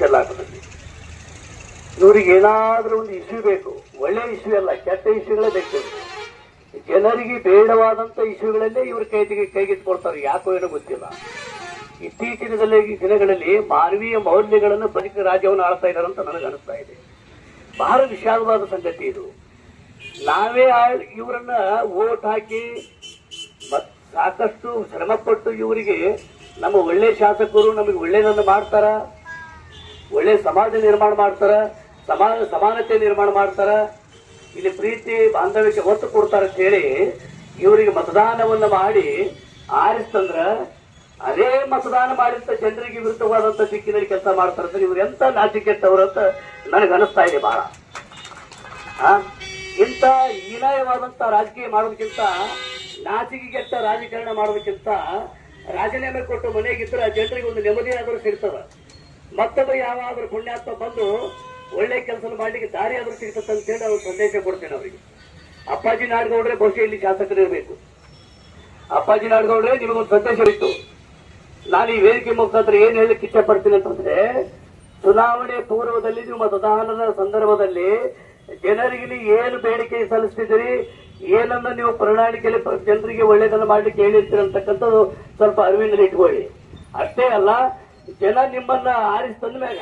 ಚೆಲ್ಲಾಟದಲ್ಲಿ ಇವರಿಗೆ ಏನಾದ್ರೂ ಒಂದು ಇಶ್ಯೂ ಬೇಕು. ಒಳ್ಳೆ ಇಶ್ಯೂ ಅಲ್ಲ, ಕೆಟ್ಟ ಇಶ್ಯೂಗಳೇ ಬೇಕು. ಜನರಿಗೆ ಬೇಡವಾದಂತ ಇಶ್ಯೂಗಳನ್ನೇ ಇವರು ಕೈಗೆತ್ತಿಕೊಳ್ತಾರೆ. ಯಾಕೋ ಏನೋ ಗೊತ್ತಿಲ್ಲ. ಇತ್ತೀಚಿನ ದಿನಗಳಲ್ಲಿ ಮಾನವೀಯ ಮೌಲ್ಯಗಳನ್ನು ಬದುಕ ರಾಜ್ಯವನ್ನು ಆಳ್ತಾ ಇದ್ದಾರೆ ಅಂತ ನನಗೆ ಅನಿಸ್ತಾ ಇದೆ. ಬಹಳ ವಿಷಾದವಾದ ಸಂಗತಿ ಇದು. ನಾವೇ ಇವರನ್ನ ವೋಟ್ ಹಾಕಿ ಸಾಕಷ್ಟು ಶ್ರಮಪಟ್ಟು ಇವರಿಗೆ ನಮ್ಮ ಒಳ್ಳೆ ಶಾಸಕರು ನಮಗೆ ಒಳ್ಳೆಯದನ್ನು ಮಾಡ್ತಾರ, ಒಳ್ಳೆ ಸಮಾಜ ನಿರ್ಮಾಣ ಮಾಡ್ತಾರ, ಸಮಾನತೆ ನಿರ್ಮಾಣ ಮಾಡ್ತಾರ, ಇಲ್ಲಿ ಪ್ರೀತಿ ಬಾಂಧವ್ಯಕ್ಕೆ ಒತ್ತು ಕೊಡ್ತಾರೆ ಅಂತ ಹೇಳಿ ಇವರಿಗೆ ಮತದಾನವನ್ನು ಮಾಡಿ ಆರಿಸ್ತಂದ್ರ ಅದೇ ಮತದಾನ ಮಾಡಿದಂತ ಜನರಿಗೆ ವಿರುದ್ಧವಾದಂತ ದಿಕ್ಕಿನಲ್ಲಿ ಕೆಲಸ ಮಾಡ್ತಾರೆ. ಇವ್ರು ಎಂತ ನಾಚಿಕೆಟ್ಟವರು ಅಂತ ನನಗೆ ಅನಿಸ್ತಾ ಇದೆ ಬಹಳ. ಇಂಥ ಹೀನಾಯವಾದಂತ ರಾಜಕೀಯ ಮಾಡೋದಕ್ಕಿಂತ, ನಾಚಿಕೆಗೆಟ್ಟ ರಾಜಕಾರಣ ಮಾಡೋದಕ್ಕಿಂತ ರಾಜೀನಾಮೆ ಕೊಟ್ಟು ಮನೆಗಿದ್ರೆ ಜನರಿಗೆ ಒಂದು ನೆಮ್ಮದಿಯಾದರೂ ಸಿಗ್ತದ. ಮತ್ತೊಬ್ಬ ಯಾವಾದ್ರೂ ಪುಣ್ಯಾತ್ಮ ಬಂದು ಒಳ್ಳೆ ಕೆಲಸ ಮಾಡ್ಲಿಕ್ಕೆ ದಾರಿ ಆದ್ರೂ ಸಿಗ್ತದೆ ಅಂತ ಹೇಳಿ ಅವ್ರು ಸಂದೇಶ ಕೊಡ್ತೇನೆ ಅವರಿಗೆ. ಅಪ್ಪಾಜಿ ನಾಡಗೌಡ್ರೆ ಬಹುಶಃ ಇಲ್ಲಿ ಶಾಸಕರಿರಬೇಕು. ಅಪ್ಪಾಜಿ ನಾಡಗೌಡ್ರೆ ನಿಮಗೊಂದು ಸಂದೇಶ ಇತ್ತು. ನಾನು ಈ ವೇದಿಕೆ ಮುಖಾಂತರ ಏನ್ ಹೇಳಲಿಕ್ಕೆ ಇಚ್ಛೆ ಪಡ್ತೀನಿ ಅಂತಂದ್ರೆ, ಚುನಾವಣೆ ಪೂರ್ವದಲ್ಲಿ ನೀವು ಮತದಾನದ ಸಂದರ್ಭದಲ್ಲಿ ಜನರಿಗೆ ಏನು ಬೇಡಿಕೆ ಸಲ್ಲಿಸ್ತಿದ್ದೀರಿ, ಏನನ್ನ ನೀವು ಪ್ರಣಾಳಿಕೆಯಲ್ಲಿ ಜನರಿಗೆ ಒಳ್ಳೆಯದನ್ನು ಮಾಡ್ಲಿಕ್ಕೆ ಹೇಳಿರ್ತೀರಿ ಅಂತಕ್ಕಂಥದ್ದು ಸ್ವಲ್ಪ ಅರಿವಿನಲ್ಲಿ ಇಟ್ಕೊಳ್ಳಿ. ಅಷ್ಟೇ ಅಲ್ಲ, ಜನ ನಿಮ್ಮನ್ನ ಆರಿಸ್ತಂದ ಮ್ಯಾಗ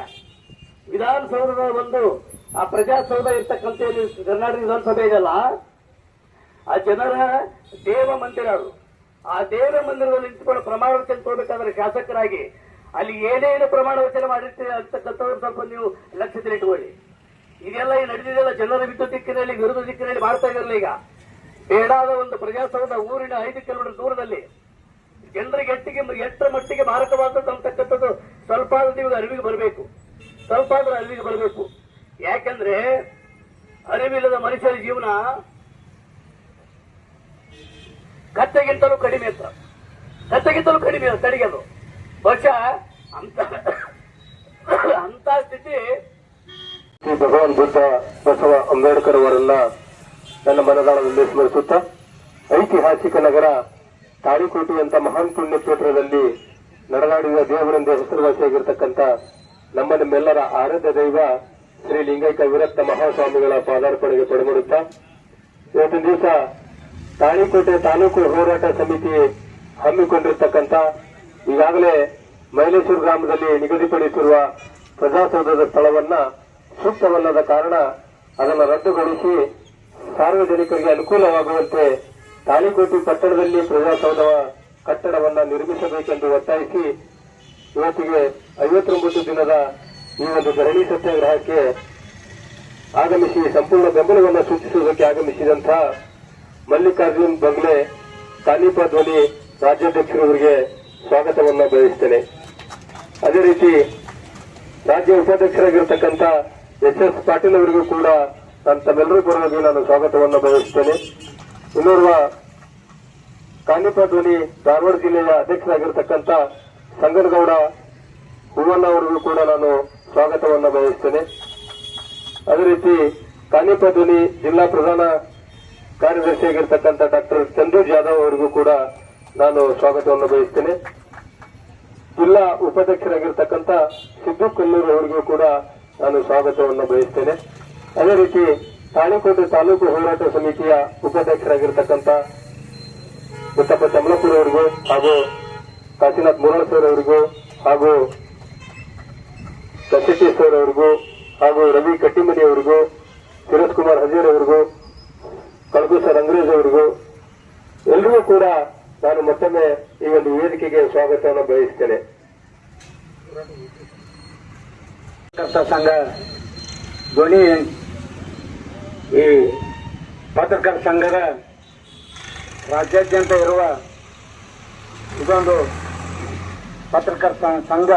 ವಿಧಾನಸೌಧದ ಒಂದು ಆ ಪ್ರಜಾಸೌಧ ಇರ್ತಕ್ಕಂಥ ಕರ್ನಾಟಕ ವಿಧಾನಸಭೆ ಇದೆಯಲ್ಲ, ಆ ಜನರ ದೇವ ಮಂದಿರ ಅದು. ಆ ದೇವ ಮಂದಿರದಲ್ಲಿ ನಿಂತುಕೊಂಡು ಪ್ರಮಾಣ ವಚನ ತಗೋಬೇಕಾದ್ರೆ ಶಾಸಕರಾಗಿ ಅಲ್ಲಿ ಏನೇನು ಪ್ರಮಾಣ ವಚನ ಮಾಡಿರ್ತೀರಿ ಅಂತಕ್ಕಂಥವ್ರು ಸ್ವಲ್ಪ ನೀವು ಲಕ್ಷ್ಯದಲ್ಲಿ ಇಟ್ಕೊಳ್ಳಿ. ಇದೆಲ್ಲ ಈ ನಡೆದಿದೆಲ್ಲ ಜನರ ವಿರುದ್ಧ ದಿಕ್ಕಿನಲ್ಲಿ ವಿರುದ್ಧ ದಿಕ್ಕಿನಲ್ಲಿ ಮಾಡ್ತಾ ಇರಲಿಲ್ಲ. ಈಗ ಬೇಡಾದ ಒಂದು ಪ್ರಜಾಸೌಧ ಊರಿನ 5 ಕಿಲೋಮೀಟರ್ ದೂರದಲ್ಲಿ ಜನರಿಗೆ ಎಷ್ಟರ ಮಟ್ಟಿಗೆ ಮಾರಕವಾದದ್ದು ಸ್ವಲ್ಪ ಆದ್ರೂ ನೀವು ಅರಿವಿಗೆ ಬರಬೇಕು. ಸ್ವಲ್ಪ ಆದ್ರೂ ಅರಿವಿಗೆ ಬರಬೇಕು. ಯಾಕಂದ್ರೆ ಅರಿವಿಲ್ಲದ ಮನುಷ್ಯರ ಜೀವನ ಕತ್ತೆಗಿಂತಲೂ ಕಡಿಮೆ ಅಂತ, ಕತ್ತೆಗಿಂತಲೂ ಕಡಿಮೆ ಕಡಿಗೆದು ಬಹುಶಃ ಅಂತ ಸ್ಥಿತಿ. ಭಗವಾನ್ ಬುದ್ಧ ಬಸವ ಅಂಬೇಡ್ಕರ್ ಅವರನ್ನ ನನ್ನ ಮನದಾಳದಲ್ಲಿ ಸ್ಮರಿಸುತ್ತಾ, ಐತಿಹಾಸಿಕ ನಗರ ತಾಳಿಕೋಟೆಯಂತ ಮಹಾನ್ ಪುಣ್ಯ ಕ್ಷೇತ್ರದಲ್ಲಿ ನಡೆದಾಡಿದ ದೇವರೆಂದೇ ಹೆಸರುವಾಸಿಯಾಗಿರ್ತಕ್ಕಂಥ ನಮ್ಮೆಲ್ಲರ ಆರಾಧ್ಯ ದೈವ ಶ್ರೀ ಲಿಂಗೈಕ್ಯ ವಿರಕ್ತ ಮಹಾಸ್ವಾಮಿಗಳ ಪಾದಾರ್ಪಣೆಗೆ ತೊಡಗಿರುತ್ತಾ, ಇವತ್ತಿನ ದಿವಸ ತಾಳಿಕೋಟೆ ತಾಲೂಕು ಹೋರಾಟ ಸಮಿತಿ ಹಮ್ಮಿಕೊಂಡಿರ್ತಕ್ಕಂಥ ಈಗಾಗಲೇ ಮೈಲೇಶ್ವರ ಗ್ರಾಮದಲ್ಲಿ ನಿಗದಿಪಡಿಸಿರುವ ಪ್ರಜಾಸೌಧದ ಸ್ಥಳವನ್ನ ಸೂಕ್ತವಲ್ಲದ ಕಾರಣ ಅದನ್ನು ರದ್ದುಗೊಳಿಸಿ ಸಾರ್ವಜನಿಕರಿಗೆ ಅನುಕೂಲವಾಗುವಂತೆ ತಾಳಿಕೋಟೆ ಪಟ್ಟಣದಲ್ಲಿ ಪ್ರಜಾಸೌಧ ಕಟ್ಟಡವನ್ನ ನಿರ್ಮಿಸಬೇಕೆಂದು ಒತ್ತಾಯಿಸಿ ಇವತ್ತಿಗೆ 59 ದಿನದ ಈ ಒಂದು ಧರಣಿ ಸತ್ಯಾಗ್ರಹಕ್ಕೆ ಆಗಮಿಸಿ ಸಂಪೂರ್ಣ ಬೆಂಬಲವನ್ನು ಸೂಚಿಸುವುದಕ್ಕೆ ಆಗಮಿಸಿದಂತಹ ಮಲ್ಲಿಕಾರ್ಜುನ್ ಬಂಗ್ಲೆ ಕಾನಿಪ ಧ್ವನಿ ರಾಜ್ಯಾಧ್ಯಕ್ಷರವರಿಗೆ ಸ್ವಾಗತವನ್ನು ಬಯಸುತ್ತೇನೆ. ಅದೇ ರೀತಿ ರಾಜ್ಯ ಉಪಾಧ್ಯಕ್ಷರಾಗಿರ್ತಕ್ಕಂಥ ಎಸ್ ಪಾಟೀಲ್ ಅವರಿಗೂ ಕೂಡ ನಾನು ತಮ್ಮೆಲ್ಲರೂ ಪರವಾಗಿ ನಾನು ಸ್ವಾಗತವನ್ನು ಬಯಸುತ್ತೇನೆ. ಇನ್ನೋರ್ವ ಕಾನಿಪ ಧ್ವನಿ ಧಾರವಾಡ ಜಿಲ್ಲೆಯ ಅಧ್ಯಕ್ಷರಾಗಿರ್ತಕ್ಕಂಥ ಸಂಗನಗೌಡ ಹೂವಣ್ಣ ಅವರಿಗೂ ಕೂಡ ನಾನು ಸ್ವಾಗತವನ್ನು ಬಯಸುತ್ತೇನೆ. ಅದೇ ರೀತಿ ಕಾನಿಪ ಧ್ವನಿ ಜಿಲ್ಲಾ ಪ್ರಧಾನ ಕಾರ್ಯದರ್ಶಿಯಾಗಿರ್ತಕ್ಕಂಥ ಡಾಕ್ಟರ್ ಚಂದ್ರು ಜಾಧವ್ ಅವರಿಗೂ ಕೂಡ ನಾನು ಸ್ವಾಗತವನ್ನು ಬಯಸ್ತೇನೆ. ಜಿಲ್ಲಾ ಉಪಾಧ್ಯಕ್ಷರಾಗಿರ್ತಕ್ಕಂಥ ಸಿದ್ದು ಕಲ್ಲೂರು ಅವರಿಗೂ ಕೂಡ ನಾನು ಸ್ವಾಗತವನ್ನು ಬಯಸ್ತೇನೆ. ಅದೇ ರೀತಿ ತಾಳಿಕೋಟೆ ತಾಲೂಕು ಹೋರಾಟ ಸಮಿತಿಯ ಉಪಾಧ್ಯಕ್ಷರಾಗಿರ್ತಕ್ಕಂಥ ಮುತ್ತಪ್ಪ ಚಮಲಾಪುರ ಅವರಿಗೂ ಹಾಗೂ ಕಾಶಿನಾಥ್ ಮುರಾಳಸರ್ ಅವರಿಗೂ ಹಾಗೂ ದಶಟೇಶ್ವರ್ ಅವರಿಗೂ ಹಾಗೂ ರವಿ ಕಟ್ಟಿಮನಿ ಅವರಿಗೂ ಫಿರೋಜ್ ಕುಮಾರ್ ಹಜೀರ್ ಅವರಿಗೂ, ಕಳಕು ಸರ್ ಅಂಗ್ರೇಜ್ ಅವರಿಗೂ ಎಲ್ರಿಗೂ ಕೂಡ ನಾನು ಮತ್ತೊಮ್ಮೆ ಈ ಒಂದು ವೇದಿಕೆಗೆ ಸ್ವಾಗತವನ್ನು ಬಯಸ್ತೇನೆ. ಸಂಘ ಧ್ವನಿ ಈ ಪತ್ರಕರ್ತರ ಸಂಘದ ರಾಜ್ಯಾದ್ಯಂತ ಇರುವ ಇದೊಂದು ಪತ್ರಕರ್ತರ ಸಂಘ.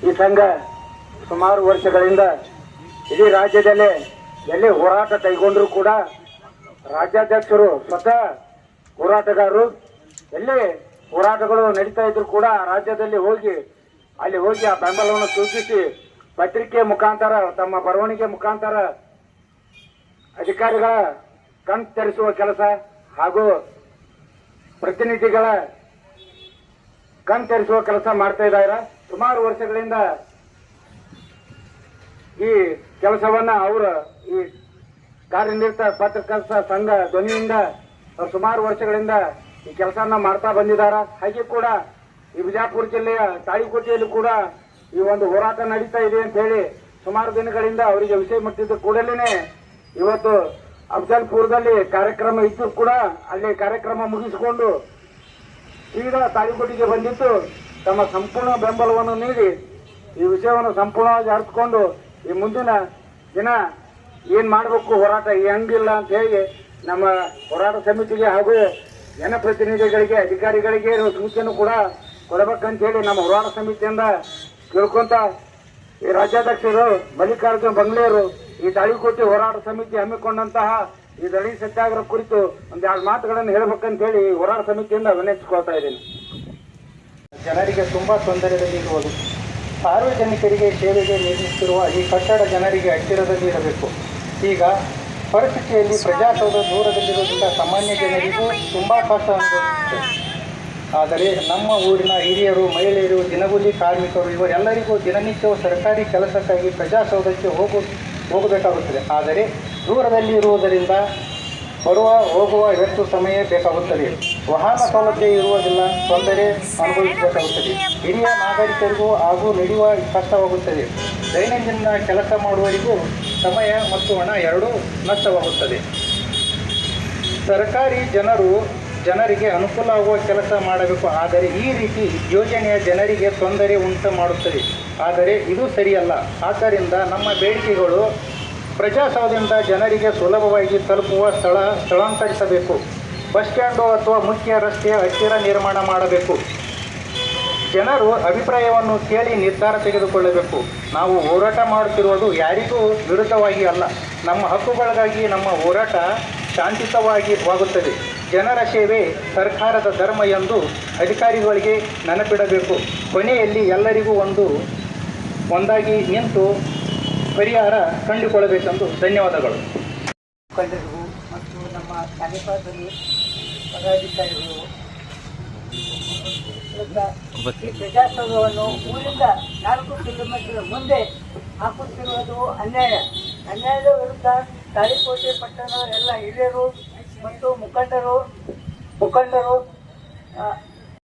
ಈ ಸಂಘ ಸುಮಾರು ವರ್ಷಗಳಿಂದ ಇಡೀ ರಾಜ್ಯದಲ್ಲೇ ಎಲ್ಲಿ ಹೋರಾಟ ಕೈಗೊಂಡರೂ ಕೂಡ ರಾಜ್ಯಾಧ್ಯಕ್ಷರು ಸ್ವತಃ ಹೋರಾಟಗಾರರು ಎಲ್ಲಿ ಹೋರಾಟಗಳು ನಡೀತಾ ಇದ್ರು ಕೂಡ ರಾಜ್ಯದಲ್ಲಿ ಅಲ್ಲಿ ಹೋಗಿ ಆ ಬೆಂಬಲವನ್ನು ಸೂಚಿಸಿ ಪತ್ರಿಕೆ ಮುಖಾಂತರ ತಮ್ಮ ಬರವಣಿಗೆ ಮುಖಾಂತರ ಅಧಿಕಾರಿಗಳ ಕಣ್ ತೆರೆಸುವ ಕೆಲಸ ಹಾಗೂ ಪ್ರತಿನಿಧಿಗಳ ಕಣ್ ತೆರೆಸುವ ಕೆಲಸ ಮಾಡ್ತಾ ಇದ್ದಾರೆ. ಸುಮಾರು ವರ್ಷಗಳಿಂದ ಈ ಕೆಲಸವನ್ನ ಅವರು ಈ ಕಾರ್ಯನಿರತ ಪತ್ರಕರ್ತರ ಸಂಘ ಧ್ವನಿಯಿಂದ ಸುಮಾರು ವರ್ಷಗಳಿಂದ ಈ ಕೆಲಸವನ್ನ ಮಾಡ್ತಾ ಬಂದಿದ್ದಾರೆ. ಹಾಗೆ ಕೂಡ ಈ ಬಿಜಾಪುರ ಜಿಲ್ಲೆಯ ತಾಳಿಕೋಟೆಯಲ್ಲಿ ಕೂಡ ಈ ಒಂದು ಹೋರಾಟ ನಡೀತಾ ಇದೆ ಅಂತ ಹೇಳಿ ಸುಮಾರು ದಿನಗಳಿಂದ ಅವರಿಗೆ ವಿಷಯ ಮುಟ್ಟಿದ್ದ ಕೂಡಲೇ ಇವತ್ತು ಅಫ್ಜಲ್ಪುರದಲ್ಲಿ ಕಾರ್ಯಕ್ರಮ ಇದ್ದು ಕೂಡ ಅಲ್ಲಿ ಕಾರ್ಯಕ್ರಮ ಮುಗಿಸಿಕೊಂಡು ಸೀದಾ ತಾಳಿಕೋಟೆಗೆ ಬಂದಿದ್ದು ತಮ್ಮ ಸಂಪೂರ್ಣ ಬೆಂಬಲವನ್ನು ನೀಡಿ ಈ ವಿಷಯವನ್ನು ಸಂಪೂರ್ಣವಾಗಿ ಅರ್ಥಕೊಂಡು ಈ ಮುಂದಿನ ದಿನ ಏನ್ ಮಾಡಬೇಕು ಹೋರಾಟ ಹೆಂಗಿಲ್ಲ ಅಂತ ಹೇಳಿ ನಮ್ಮ ಹೋರಾಟ ಸಮಿತಿಗೆ ಹಾಗೂ ಜನಪ್ರತಿನಿಧಿಗಳಿಗೆ ಅಧಿಕಾರಿಗಳಿಗೆ ಸೂಚನೆ ಕೂಡ ಕೊಡಬೇಕಂತ ಹೇಳಿ ನಮ್ಮ ಹೋರಾಟ ಸಮಿತಿಯಿಂದ ಕೇಳ್ಕೊಂತ ಈ ರಾಜ್ಯಾಧ್ಯಕ್ಷರು ಮಲ್ಲಿಕಾರ್ಜುನ ಬಂಗ್ಲೇರು ಈ ತಾಳಿಕೋಟೆ ಹೋರಾಟ ಸಮಿತಿ ಹಮ್ಮಿಕೊಂಡಂತಹ ಈ ದಳಿ ಸತ್ಯಾಗ್ರಹ ಕುರಿತು ಒಂದೆರಡು ಮಾತುಗಳನ್ನು ಹೇಳಬೇಕಂತ ಹೇಳಿ ಹೋರಾಟ ಸಮಿತಿಯಿಂದ ವಿನಂತಿಸಿಕೊಳ್ತಾ ಇದ್ದೀನಿ. ಜನರಿಗೆ ತುಂಬಾ ತೊಂದರೆಯಲ್ಲಿ ಇರುವುದು, ಸಾರ್ವಜನಿಕರಿಗೆ ಸೇವೆಗೆ ನಿರ್ಮಿಸಿರುವ ಈ ಕಟ್ಟಡ ಜನರಿಗೆ ಹತ್ತಿರದಲ್ಲಿ ಇರಬೇಕು. ಈಗ ಪರಿಸ್ಥಿತಿಯಲ್ಲಿ ಪ್ರಜಾಸೌಧ ದೂರದಲ್ಲಿರುವುದರಿಂದ ಸಾಮಾನ್ಯ ಜನರಿಗೂ ತುಂಬಾ ಕಷ್ಟ ಅನುಭವಿಸುತ್ತೆ. ಆದರೆ ನಮ್ಮ ಊರಿನ ಹಿರಿಯರು, ಮಹಿಳೆಯರು, ದಿನಗೂಲಿ ಕಾರ್ಮಿಕರು ಇವರೆಲ್ಲರಿಗೂ ದಿನನಿತ್ಯವೂ ಸರ್ಕಾರಿ ಕೆಲಸಕ್ಕಾಗಿ ಪ್ರಜಾಸೌಧಕ್ಕೆ ಹೋಗಬೇಕಾಗುತ್ತದೆ. ಆದರೆ ದೂರದಲ್ಲಿ ಇರುವುದರಿಂದ ಬರುವ ಹೋಗುವ ಹೆಚ್ಚು ಸಮಯ ಬೇಕಾಗುತ್ತದೆ. ವಾಹನ ಸೌಲಭ್ಯ ಇರುವುದಿಲ್ಲ, ತೊಂದರೆ ಅನುಭವಿಸಬೇಕಾಗುತ್ತದೆ. ಹಿರಿಯ ನಾಗರಿಕರಿಗೂ ಹಾಗೂ ನಡೆಯುವ ಕಷ್ಟವಾಗುತ್ತದೆ. ದೈನಂದಿನ ಕೆಲಸ ಮಾಡುವವರಿಗೂ ಸಮಯ ಮತ್ತು ಹಣ ಎರಡೂ ನಷ್ಟವಾಗುತ್ತದೆ. ಸರ್ಕಾರಿ ಜನರಿಗೆ ಅನುಕೂಲ ಆಗುವ ಕೆಲಸ ಮಾಡಬೇಕು. ಆದರೆ ಈ ರೀತಿ ಯೋಜನೆಯ ಜನರಿಗೆ ತೊಂದರೆ ಉಂಟು ಮಾಡುತ್ತದೆ. ಆದರೆ ಇದು ಸರಿಯಲ್ಲ. ಆದ್ದರಿಂದ ನಮ್ಮ ಬೇಡಿಕೆಗಳು ಪ್ರಜಾಸೌಧದಿಂದ ಜನರಿಗೆ ಸುಲಭವಾಗಿ ತಲುಪುವ ಸ್ಥಳಾಂತರಿಸಬೇಕು. ಬಸ್ ಸ್ಟ್ಯಾಂಡು ಅಥವಾ ಮುಖ್ಯ ರಸ್ತೆಯ ಹತ್ತಿರ ನಿರ್ಮಾಣ ಮಾಡಬೇಕು. ಜನರು ಅಭಿಪ್ರಾಯವನ್ನು ಕೇಳಿ ನಿರ್ಧಾರ ತೆಗೆದುಕೊಳ್ಳಬೇಕು. ನಾವು ಹೋರಾಟ ಮಾಡುತ್ತಿರುವುದು ಯಾರಿಗೂ ವಿರುದ್ಧವಾಗಿ ಅಲ್ಲ. ನಮ್ಮ ಹಕ್ಕುಗಳಿಗಾಗಿ ನಮ್ಮ ಹೋರಾಟ ಶಾಂತಿಯುತವಾಗುತ್ತದೆ. ಜನರ ಸೇವೆ ಸರ್ಕಾರದ ಧರ್ಮ ಎಂದು ಅಧಿಕಾರಿಗಳಿಗೆ ನೆನಪಿಡಬೇಕು. ಕೊನೆಯಲ್ಲಿ ಎಲ್ಲರಿಗೂ ಒಂದಾಗಿ ನಿಂತು ಪರಿಹಾರ ಕಂಡುಕೊಳ್ಳಬೇಕೆಂದು ಧನ್ಯವಾದಗಳು. ಮುಖಂಡರಿಗೂ ಮತ್ತು ನಮ್ಮ ಕಾರ್ಯಕರ್ತರು ಪದಾಧಿಕಾರಿಗಳು ಈ ಪ್ರಜಾಸೌಧವನ್ನು ಊರಿಂದ 4 ಕಿಲೋಮೀಟರ್ ಮುಂದೆ ಹಾಕುತ್ತಿರುವುದು ಅನ್ಯಾಯದ ವಿರುದ್ಧ ತಾಳಿಕೋಟೆ ಪಟ್ಟಣ ಎಲ್ಲ ಹಿರಿಯರು ಮತ್ತು ಮುಖಂಡರು